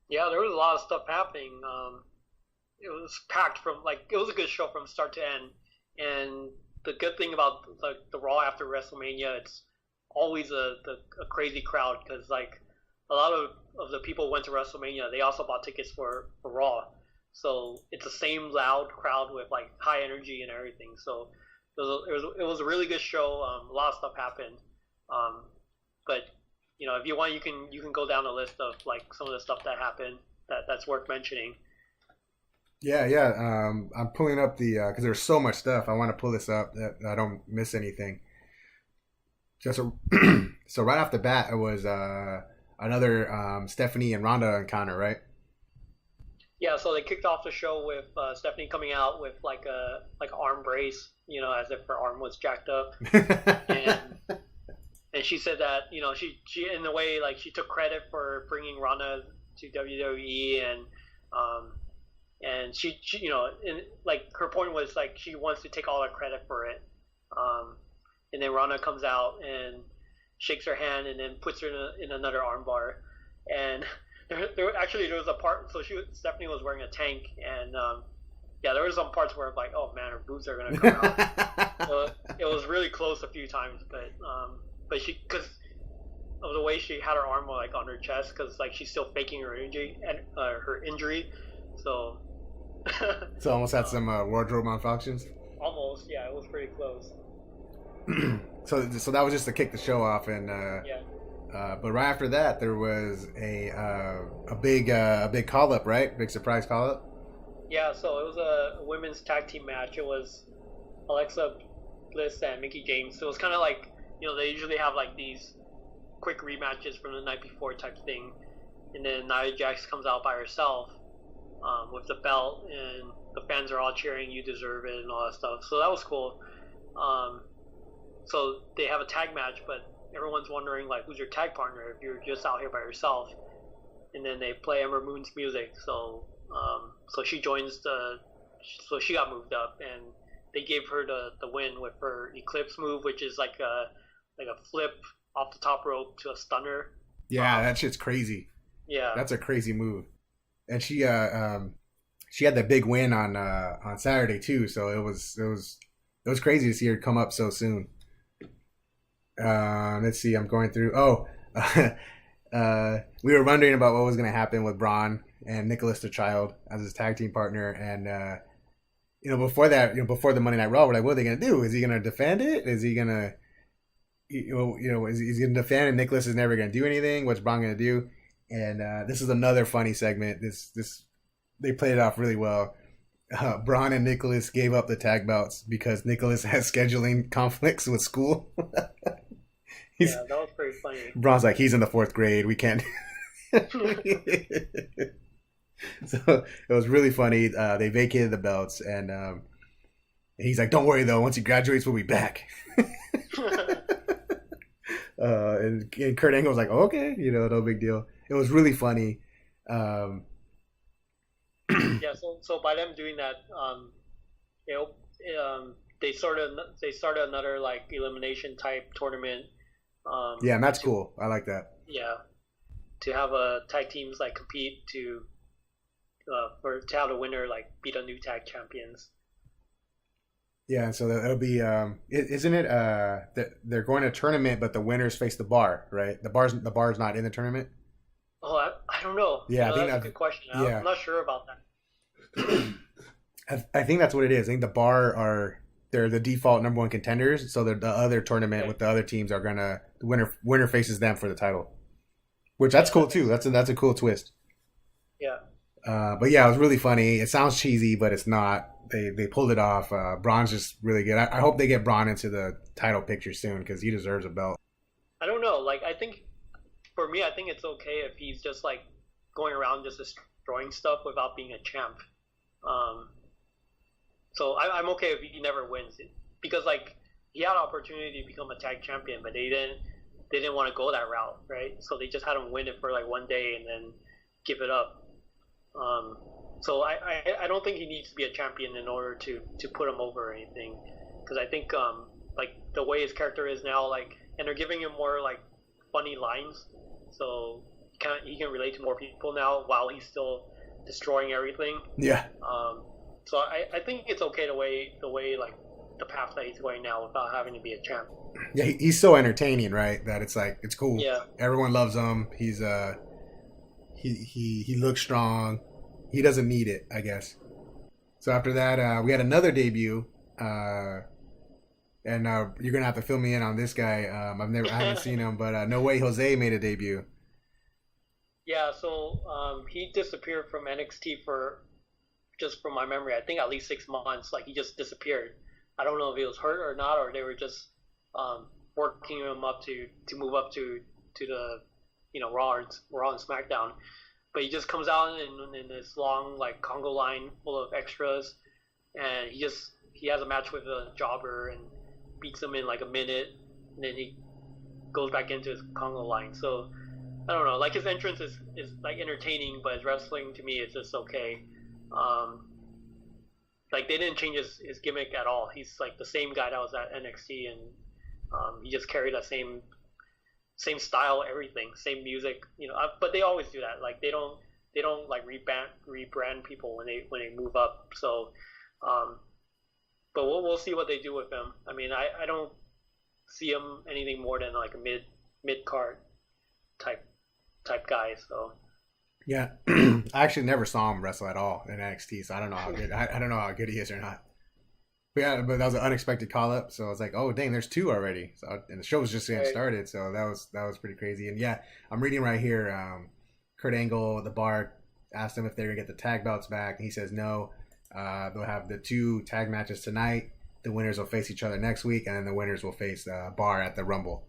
Yeah, there was a lot of stuff happening. It was packed it was a good show from start to end. And the good thing about the Raw after WrestleMania, it's always a crazy crowd because like a lot of the people who went to WrestleMania, they also bought tickets for Raw. So it's the same loud crowd with like high energy and everything. So it was a really good show. A lot of stuff happened. But if you want, you can go down the list of like some of the stuff that happened that's worth mentioning. Yeah. I'm pulling up because there's so much stuff. I want to pull this up that I don't miss anything. So right off the bat, it was another Stephanie and Ronda encounter, right? Yeah. So they kicked off the show with Stephanie coming out with like an arm brace, as if her arm was jacked up, and she said that she in a way like she took credit for bringing Ronda to WWE, and she like her point was like she wants to take all the credit for it, and then Ronda comes out and shakes her hand and then puts her in another armbar, and there was a part, so Stephanie was wearing a tank, and there were some parts where like, oh man, her boobs are gonna come out. So it was really close a few times, but she, because of the way she had her arm like on her chest, because like she's still faking her injury, so so almost had some wardrobe malfunctions. Almost, yeah, it was pretty close. So that was just to kick the show off, and but right after that there was a big call up, right? Big surprise call up. Yeah, so it was a women's tag team match. It was Alexa Bliss and Mickie James. So it was kind of like they usually have like these quick rematches from the night before type thing, and then Nia Jax comes out by herself with the belt, and the fans are all cheering, "You deserve it," and all that stuff. So that was cool. So they have a tag match, but everyone's wondering like, who's your tag partner if you're just out here by yourself? And then they play Ember Moon's music, so she joins so she got moved up, and they gave her the win with her Eclipse move, which is like a flip off the top rope to a stunner. Yeah, that shit's crazy. Yeah, that's a crazy move. And she had the big win on Saturday too, so it was crazy to see her come up so soon. Let's see, I'm going through. We were wondering about what was going to happen with Braun and Nicholas the Child as his tag team partner, and before that, before the Monday Night Raw, we're like, what are they going to do? Is he going to defend it? Is he going to, is he going to defend, and Nicholas is never going to do anything? What's Braun going to do? And this is another funny segment. This they played it off really well. Braun and Nicholas gave up the tag belts because Nicholas has scheduling conflicts with school. Yeah, that was pretty funny. Braun's like, he's in the 4th grade. We can't. So it was really funny. They vacated the belts, and he's like, don't worry, though. Once he graduates, we'll be back. And Kurt Angle was like, oh, okay, no big deal. It was really funny. Yeah, so by them doing that, they started another like elimination type tournament. Yeah, and that's cool. I like that. Yeah, to have tag teams like compete to have the winner like beat a new tag champions. Yeah, so it'll be isn't it that they're going to a tournament, but the winners face the Bar, right? The bar's not in the tournament. Oh, I don't know. Yeah, I think that's a good question. Yeah. I'm not sure about that. I think that's what it is. I think the Bar they're the default number 1 contenders, so the other tournament with the other teams are the winner faces them for the title, which that's cool too. That's a cool twist. Yeah. But yeah, it was really funny. It sounds cheesy, but it's not. They pulled it off. Braun's just really good. I hope they get Braun into the title picture soon because he deserves a belt. I don't know. Like, I think for me, I think it's okay if he's just like going around just destroying stuff without being a champ. So I'm okay if he never wins it, because like he had an opportunity to become a tag champion, but they didn't want to go that route, right? So they just had him win it for like one day and then give it up. So I don't think he needs to be a champion in order to put him over or anything, because I think like the way his character is now, like, and they're giving him more like funny lines, so he can relate to more people now while he's still destroying everything. Yeah. So I think it's okay the way like the path that he's going now without having to be a champ. Yeah, he's so entertaining, right? That it's like it's cool. Yeah. Everyone loves him. He's he looks strong. He doesn't need it, I guess. So after that, we had another debut, and you're gonna have to fill me in on this guy. I haven't seen him, but No Way Jose made a debut. Yeah, so he disappeared from NXT for, just from my memory, I think at least 6 months. Like, he just disappeared. I don't know if he was hurt or not, or they were just working him up to move up to the Raw and Smackdown. But he just comes out in this long like Congo line full of extras, and he has a match with a jobber and beats him in like a minute, and then he goes back into his Congo line. So I don't know, like his entrance is like entertaining, but his wrestling to me is just okay. Like they didn't change his gimmick at all. He's like the same guy that was at NXT, and he just carried that same style, everything, same music, but they always do that. Like they don't like rebrand people when they move up. So, but we'll see what they do with him. I mean, I don't see him anything more than like a mid card type guy. So. Yeah, I actually never saw him wrestle at all in NXT, so I don't know how good I don't know how good he is or not. But yeah, but that was an unexpected call up, so I was like, oh dang, there's 2 already. So, and the show was just getting started, so that was pretty crazy. And yeah, I'm reading right here. Kurt Angle, the Bar, asked him if they're gonna get the tag belts back, and he says no. They'll have the 2 tag matches tonight the winners will face each other next week, and then the winners will face Bar at the Rumble.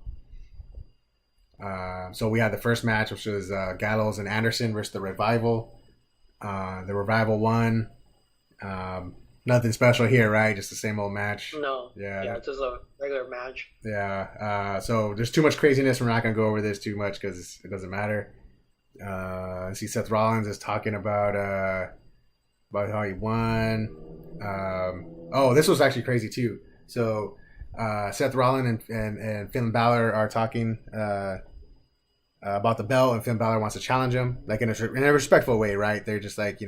So we had the first match, which was Gallows and Anderson versus the Revival. The Revival won. Nothing special here, right? Just the same old match. No. Yeah, it's just a regular match. Yeah. So there's too much craziness. We're not going to go over this too much because it doesn't matter. See, Seth Rollins is talking about how he won. This was actually crazy too. So Seth Rollins and Finn Balor are talking about the belt, and Finn Balor wants to challenge him, like in a respectful way, right? They're just like,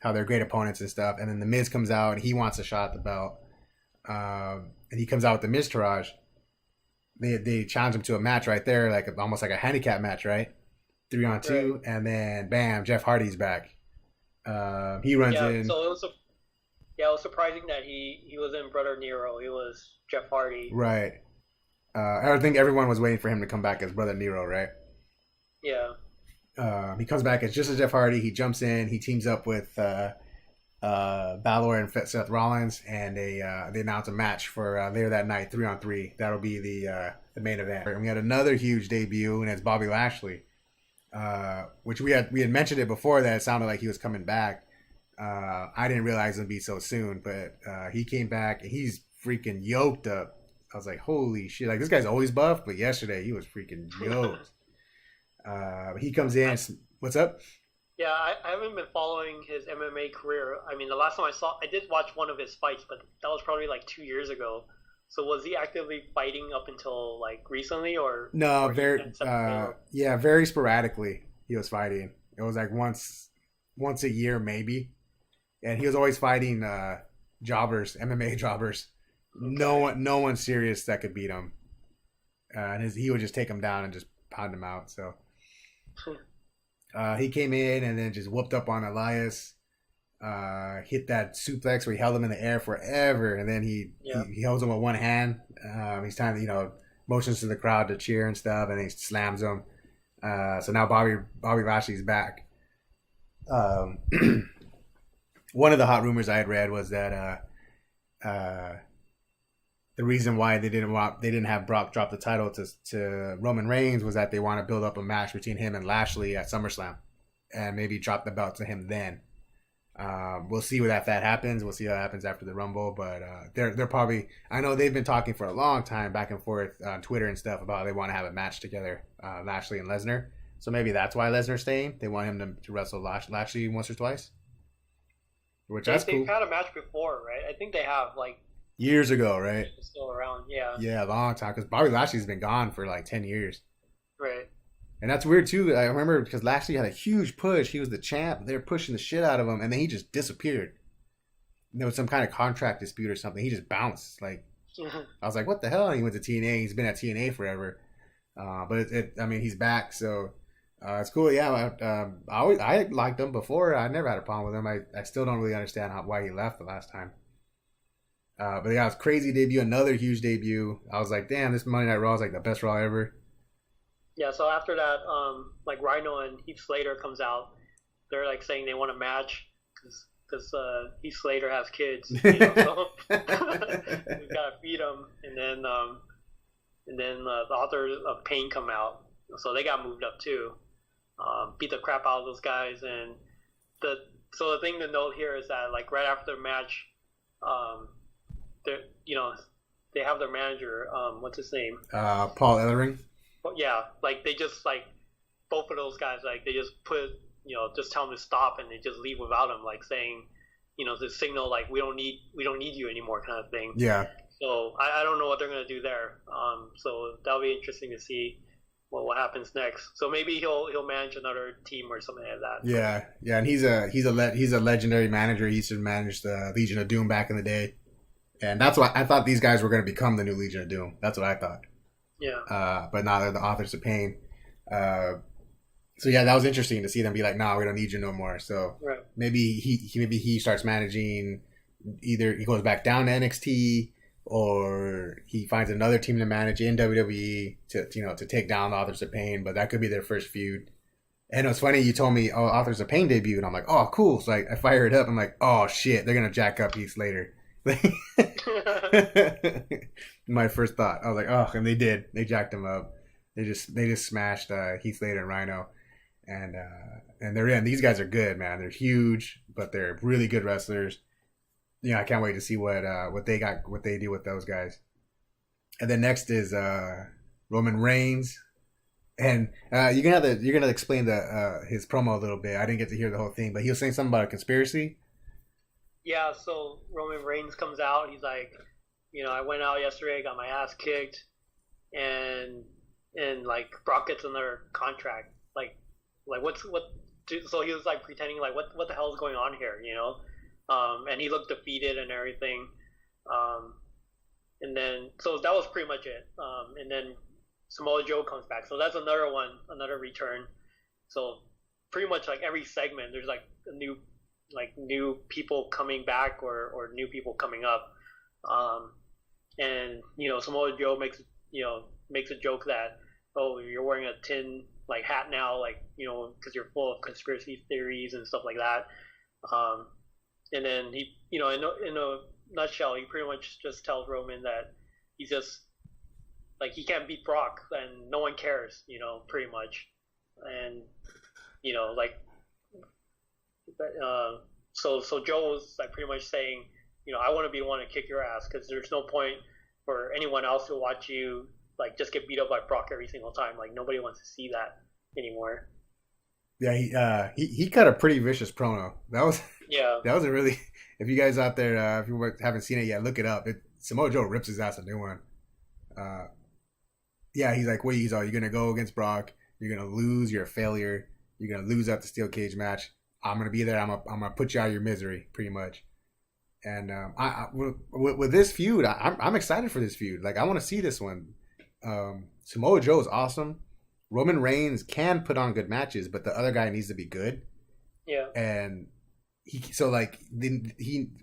how they're great opponents and stuff. And then the Miz comes out and he wants a shot at the belt. And he comes out with the Miz Taraj. They challenge him to a match right there, like almost like a handicap match, right? 3-on-2, right. And then bam, Jeff Hardy's back. He runs in. So it was surprising that he wasn't Brother Nero. He was Jeff Hardy. Right. I think everyone was waiting for him to come back as Brother Nero, right? Yeah. He comes back as just as Jeff Hardy. He jumps in. He teams up with Balor and Seth Rollins, and they announce a match for later that night, 3-on-3. That'll be the main event. And we had another huge debut, and it's Bobby Lashley, which we had mentioned it before that it sounded like he was coming back. I didn't realize it'd be so soon, but he came back and he's freaking yoked up. I was like, holy shit! Like, this guy's always buff, but yesterday he was freaking yoked. He comes in. What's up? Yeah, I haven't been following his MMA career. I mean, the last time I did watch one of his fights, but that was probably like 2 years ago. So was he actively fighting up until like recently, or no? Very sporadically he was fighting. It was like once a year maybe, and he was always fighting jobbers, MMA jobbers. Okay. No one serious that could beat him, and he would just take him down and just pound him out. So. He came in and then just whooped up on Elias, hit that suplex where he held him in the air forever, and then he holds him with one hand. He's trying to, motions to the crowd to cheer and stuff, and he slams him. So now Bobby Lashley's back. One of the hot rumors I had read was that the reason why they didn't have Brock drop the title to Roman Reigns was that they want to build up a match between him and Lashley at SummerSlam, and maybe drop the belt to him then. We'll see if that happens. We'll see how it happens after the Rumble, but they're probably. I know they've been talking for a long time back and forth on Twitter and stuff about they want to have a match together, Lashley and Lesnar. So maybe that's why Lesnar's staying. They want him to wrestle Lashley once or twice. That's cool. They've had a match before, right? I think they have years ago, right? Still around, yeah. Yeah, a long time. Because Bobby Lashley's been gone for like 10 years. Right. And that's weird, too. I remember because Lashley had a huge push. He was the champ. They were pushing the shit out of him. And then he just disappeared. There was some kind of contract dispute or something. He just bounced. I was like, what the hell? And he went to TNA. He's been at TNA forever. But he's back. So it's cool. Yeah, I liked him before. I never had a problem with him. I still don't really understand why he left the last time. But yeah, it was a crazy debut, another huge debut. I was like, damn, this Monday Night Raw is like the best Raw ever. Yeah, so after that, Rhino and Heath Slater comes out. They're saying they want a match because Heath Slater has kids. So we gotta feed them. And then the Authors of Pain come out, so they got moved up too. Beat the crap out of those guys. And the thing to note here is that right after the match, they have their manager, what's his name? Paul Ellering. Yeah, they just both of those guys, they just put, just tell them to stop, and they just leave without him, saying, the signal we don't need you anymore, kind of thing. Yeah. So I don't know what they're gonna do there. So that'll be interesting to see what happens next. So maybe he'll manage another team or something like that. Yeah, and he's a legendary manager. He used to manage the Legion of Doom back in the day. And that's why I thought these guys were going to become the new Legion of Doom. That's what I thought. Yeah. But now they're the Authors of Pain. So yeah, that was interesting to see them be like, "No, we don't need you no more." So right. maybe he starts managing. Either he goes back down to NXT, or he finds another team to manage in WWE to take down the Authors of Pain. But that could be their first feud. And it was funny, you told me, Authors of Pain debut, and I'm like, oh, cool. So I fire it up. I'm like, oh shit, they're gonna jack up Heath Slater. My first thought, I was like, oh, and they did. They jacked him up. They just smashed Heath Slater and Rhino, and they're in. These guys are good, man. They're huge, but they're really good wrestlers. I can't wait to see what they do with those guys. And then next is Roman Reigns, and you're gonna explain his promo a little bit. I didn't get to hear the whole thing, but he was saying something about a conspiracy. Yeah, so Roman Reigns comes out. He's like, I went out yesterday, got my ass kicked, and like Brock gets another contract. Like so he was like pretending like what the hell is going on here, and he looked defeated and everything. And then so that was pretty much it. And then Samoa Joe comes back, so that's another return. So pretty much like every segment, there's like a new people coming back or new people coming up. And Samoa Joe makes a joke that, oh, you're wearing a tin like hat now, like because you're full of conspiracy theories and stuff like that. And then he, in a nutshell, he pretty much just tells Roman that he's just like he can't beat Brock and no one cares, pretty much. And like so Joe was like pretty much saying, I want to be the one to kick your ass because there's no point for anyone else to watch you like just get beat up by Brock every single time. Like nobody wants to see that anymore. Yeah, he cut a pretty vicious promo. That was a really. If you guys out there, if you haven't seen it yet, look it up. Samoa Joe rips his ass a new one. Yeah, he's like, he's all, you're gonna go against Brock. You're gonna lose. You're a failure. You're gonna lose at the steel cage match. I'm gonna be there. I'm gonna put you out of your misery, pretty much. And with this feud, I'm excited for this feud. Like I want to see this one. Samoa Joe is awesome. Roman Reigns can put on good matches, but the other guy needs to be good. Yeah. And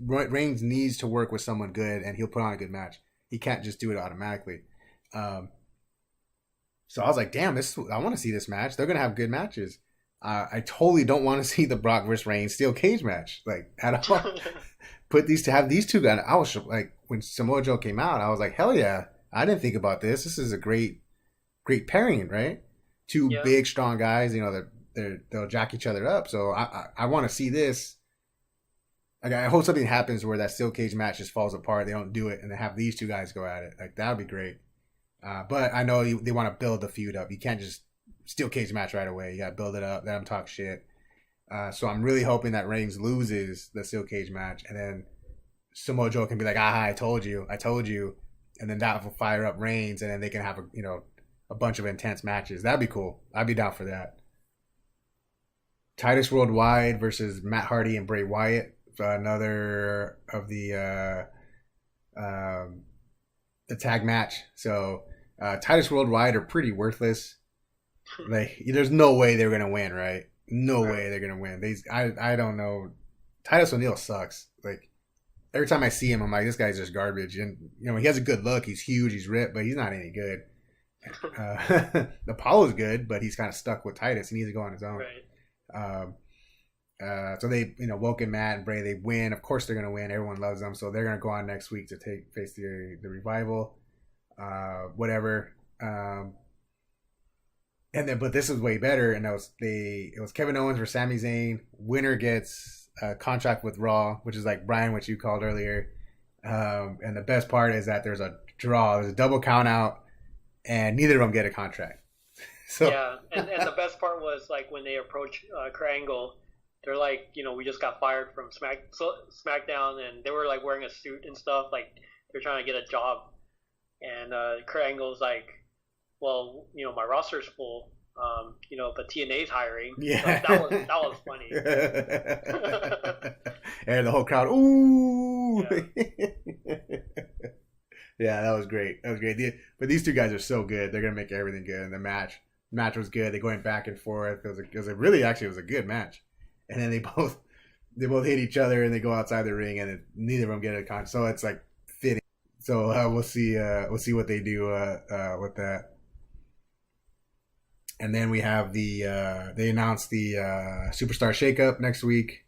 Reigns needs to work with someone good, and he'll put on a good match. He can't just do it automatically. So I was like, damn, I want to see this match. They're gonna have good matches. I totally don't want to see the Brock versus Reigns steel cage match, like at all. Have these two guys. I was like, when Samoa Joe came out, I was like, hell yeah! I didn't think about this. This is a great pairing, right? Two big, strong guys. They'll jack each other up. So I want to see this. Like, I hope something happens where that steel cage match just falls apart. They don't do it, and they have these two guys go at it. Like that would be great. But I know they want to build the feud up. You can't just steel cage match right away. You got to build it up. Let them talk shit. So I'm really hoping that Reigns loses the steel cage match, and then Samoa Joe can be like, I told you, and then that will fire up Reigns, and then they can have a bunch of intense matches. That'd be cool. I'd be down for that. Titus Worldwide versus Matt Hardy and Bray Wyatt. Another of the tag match. So Titus Worldwide are pretty worthless. Like, there's no way they're gonna win, right? No way they're gonna win. I don't know. Titus O'Neil sucks. Like every time I see him, I'm like, this guy's just garbage. And he has a good look. He's huge. He's ripped, but he's not any good. Apollo's good, but he's kind of stuck with Titus. He needs to go on his own. Right. So they, Woken, Matt, and Bray, they win. Of course they're gonna win. Everyone loves them, so they're gonna go on next week to face the Revival. Whatever. But this is way better, and it was Kevin Owens versus Sami Zayn. Winner gets a contract with Raw, which is like Brian, what you called earlier. And the best part is that there's a draw, there's a double count out, and neither of them get a contract. So yeah, and the best part was like when they approach Kurt Angle, they're like, we just got fired from SmackDown, and they were like wearing a suit and stuff, like they're trying to get a job, and Kurt Angle's like, well, my roster's full, but TNA's hiring. Yeah, so that was funny. And the whole crowd, ooh. Yeah, that was great. But these two guys are so good. They're gonna make everything good. And the match was good. They going back and forth. It was a good match. And then they both hit each other, and they go outside the ring, and neither of them get a contract. So it's like fitting. So we'll see what they do with that. And then we have they announced the Superstar Shakeup next week.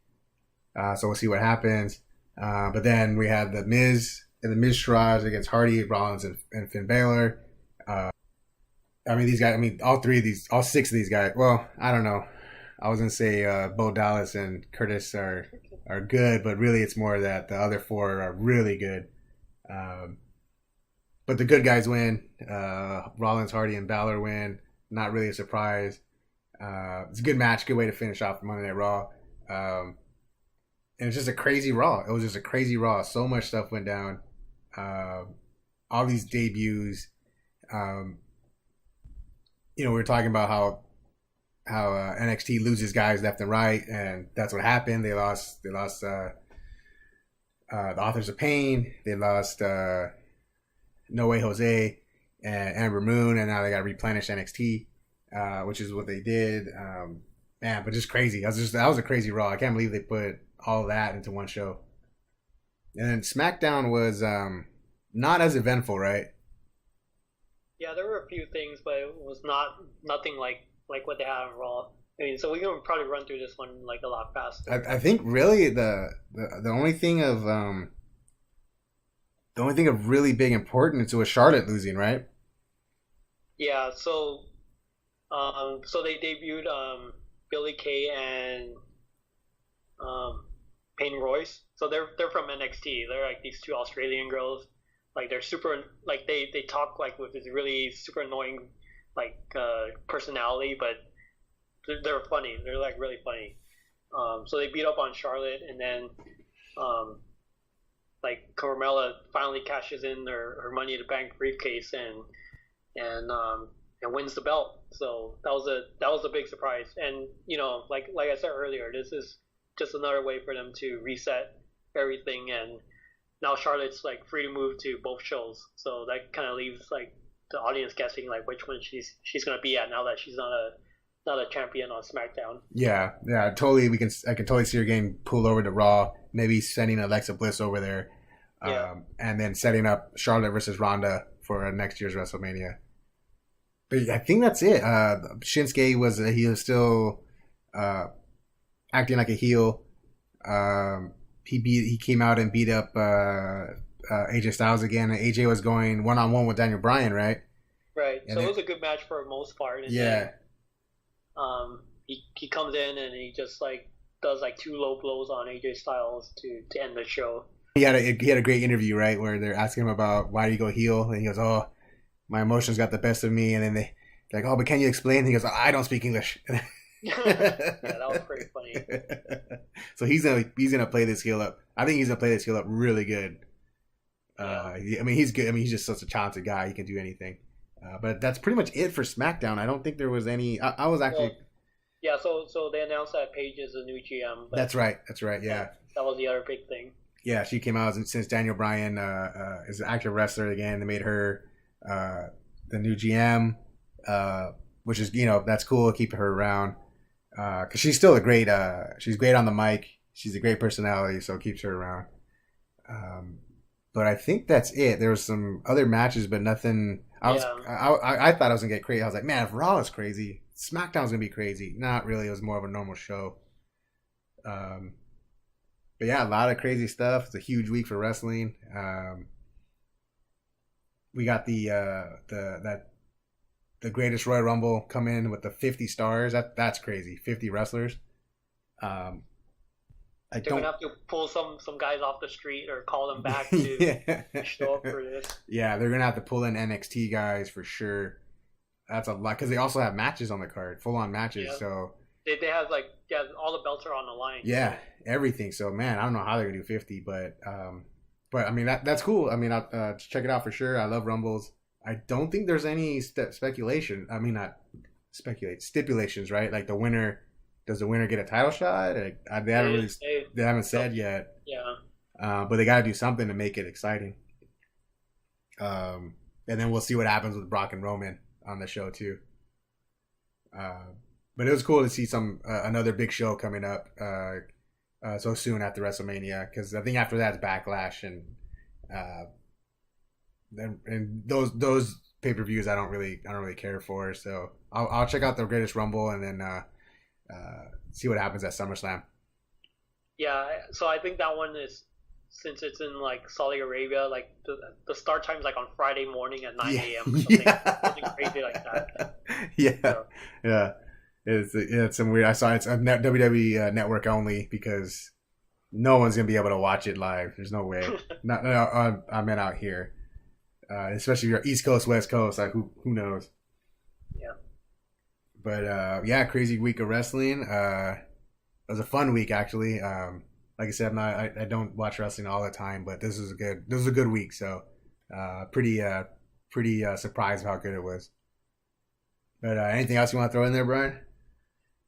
So we'll see what happens. But then we had the Miz and the Miz Shraj against Hardy, Rollins, and Finn Balor. I mean, these guys. I mean, all 6 of these guys. Well, I don't know. I was gonna say Bo Dallas and Curtis are good, but really it's more that the other 4 are really good. But the good guys win. Rollins, Hardy, and Balor win. Not really a surprise. It's a good match. Good way to finish off Monday Night Raw. And it's just a crazy Raw. It was just a crazy Raw. So much stuff went down. All these debuts. We were talking about how NXT loses guys left and right, and that's what happened. They lost the Authors of Pain. They lost No Way Jose and Amber Moon, and now they got to replenish NXT, which is what they did. Man, but just crazy. That was a crazy Raw. I can't believe they put all that into one show. And then SmackDown was not as eventful, right? Yeah, there were a few things, but it was nothing like what they had on Raw. I mean, so we can probably run through this one like a lot faster. I think really the only thing of really big importance was Charlotte losing, right? Yeah, so they debuted Billie Kay and Peyton Royce. So they're from NXT. They're like these 2 Australian girls. Like they're super, like they talk like with this really super annoying like personality, but they're funny. They're like really funny. So they beat up on Charlotte, and then like Carmella finally cashes in her Money in the Bank briefcase and wins the belt. So that was a big surprise. And like I said earlier, this is just another way for them to reset everything, and now Charlotte's like free to move to both shows. So that kind of leaves like the audience guessing like which one she's gonna be at now that she's not a champion on SmackDown. Yeah, totally. I can totally see her getting pulled over to Raw, maybe sending Alexa Bliss over there, and then setting up Charlotte versus Ronda for next year's WrestleMania. But I think that's it. Shinsuke was still acting like a heel. He came out and beat up AJ Styles again. And AJ was going 1-on-1 with Daniel Bryan, right? Right. And so it was a good match for the most part. And yeah. Then, he comes in and he just like does like 2 low blows on AJ Styles to end the show. He had a great interview, right, where they're asking him about why do you go heel, and he goes, "Oh, my emotions got the best of me," and then they're like, "Oh, but can you explain?" And he goes, "I don't speak English." Yeah, that was pretty funny. So he's gonna play this heel up. I think he's gonna play this heel up really good. I mean, he's good. I mean, he's just such a talented guy. He can do anything. But that's pretty much it for SmackDown. I don't think there was any. I was actually. Yeah. So they announced that Paige is the new GM. That's right. Yeah. That was the other big thing. Yeah, she came out since Daniel Bryan is an active wrestler again. They made her the new GM, which is that's cool. Keep her around. Because she's still she's great on the mic. She's a great personality, so it keeps her around. But I think that's it. There was some other matches, but nothing. I thought I was gonna get crazy. I was like, man, if Raw is crazy, SmackDown's gonna be crazy. Not really. It was more of a normal show. But yeah, a lot of crazy stuff. It's a huge week for wrestling. We got the Greatest Royal Rumble come in with the 50 stars. That's crazy. 50 wrestlers. They're gonna have to pull some guys off the street or call them back to show up for this. Yeah, they're gonna have to pull in NXT guys for sure. That's a lot because they also have matches on the card, full on matches. Yeah. So they have all the belts are on the line. Yeah, everything. So man, I don't know how they're gonna do 50, but I mean that's cool. I mean, I'll check it out for sure. I love Rumbles. I don't think there's any speculation. I mean, not speculate stipulations, right? Like does the winner get a title shot? They haven't said yet. Yeah. But they got to do something to make it exciting. And then we'll see what happens with Brock and Roman on the show too. But it was cool to see another big show coming up so soon after WrestleMania, because I think after that's Backlash and those pay-per-views I don't really care for. So I'll check out the Greatest Rumble and then see what happens at SummerSlam. Yeah, so I think that one is since it's in like Saudi Arabia, like the start time is like on Friday morning at 9 Yeah. a.m. or something, something crazy like that. Yeah, So, yeah. It's some weird. I saw it's a WWE network only because no one's gonna be able to watch it live. There's no way. Not I meant out here, especially if you're East Coast, West Coast. Like who knows? yeah. But yeah, crazy week of wrestling. It was a fun week actually. Like I said, I don't watch wrestling all the time, but this was a good week. So pretty surprised how good it was. But anything else you want to throw in there, Brian?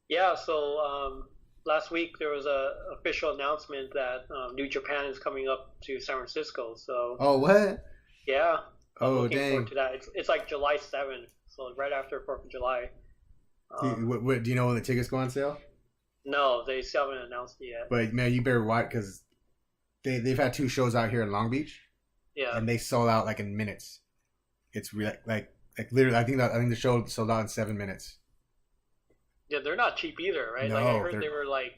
Yeah, so last week there was a official announcement that New Japan is coming up to San Francisco. So Oh, what? yeah, I'm Oh, looking dang. forward to that. It's like July 7th, so right after 4th of July. Do you know when the tickets go on sale? No, they still haven't announced it yet. But man, you better watch because they've had 2 shows out here in Long Beach, Yeah, and they sold out like in minutes. It's like literally. I think the show sold out in 7 minutes. yeah, they're not cheap either, right? Like I No, heard they were like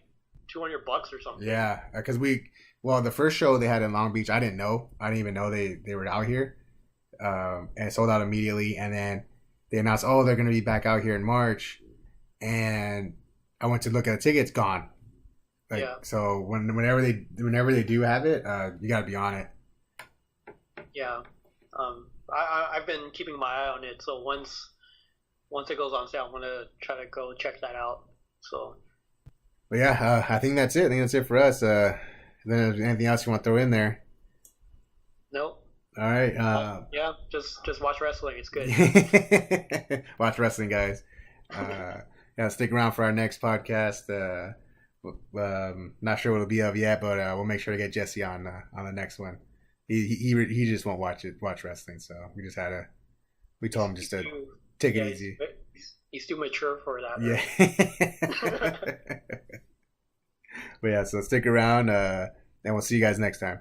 $200 or something. Yeah, because the first show they had in Long Beach, I didn't even know they were out here, and it sold out immediately. And then they announced, oh, they're going to be back out here in March, and I went to look at the tickets, gone. Like, Yeah. So whenever they do have it, you got to be on it. Yeah. I've been keeping my eye on it, so once it goes on sale, I'm gonna try to go check that out. So But yeah, I think that's it. I think that's it for us. Then there's anything else you want to throw in there? nope. All right. Yeah, just watch wrestling. It's good. Watch wrestling, guys. Yeah, stick around for our next podcast. Not sure what it'll be of yet, but we'll make sure to get Jesse on the next one. He just won't watch wrestling, so we told him just to take it easy. He's too mature for that. Yeah. But yeah, so stick around, and we'll see you guys next time.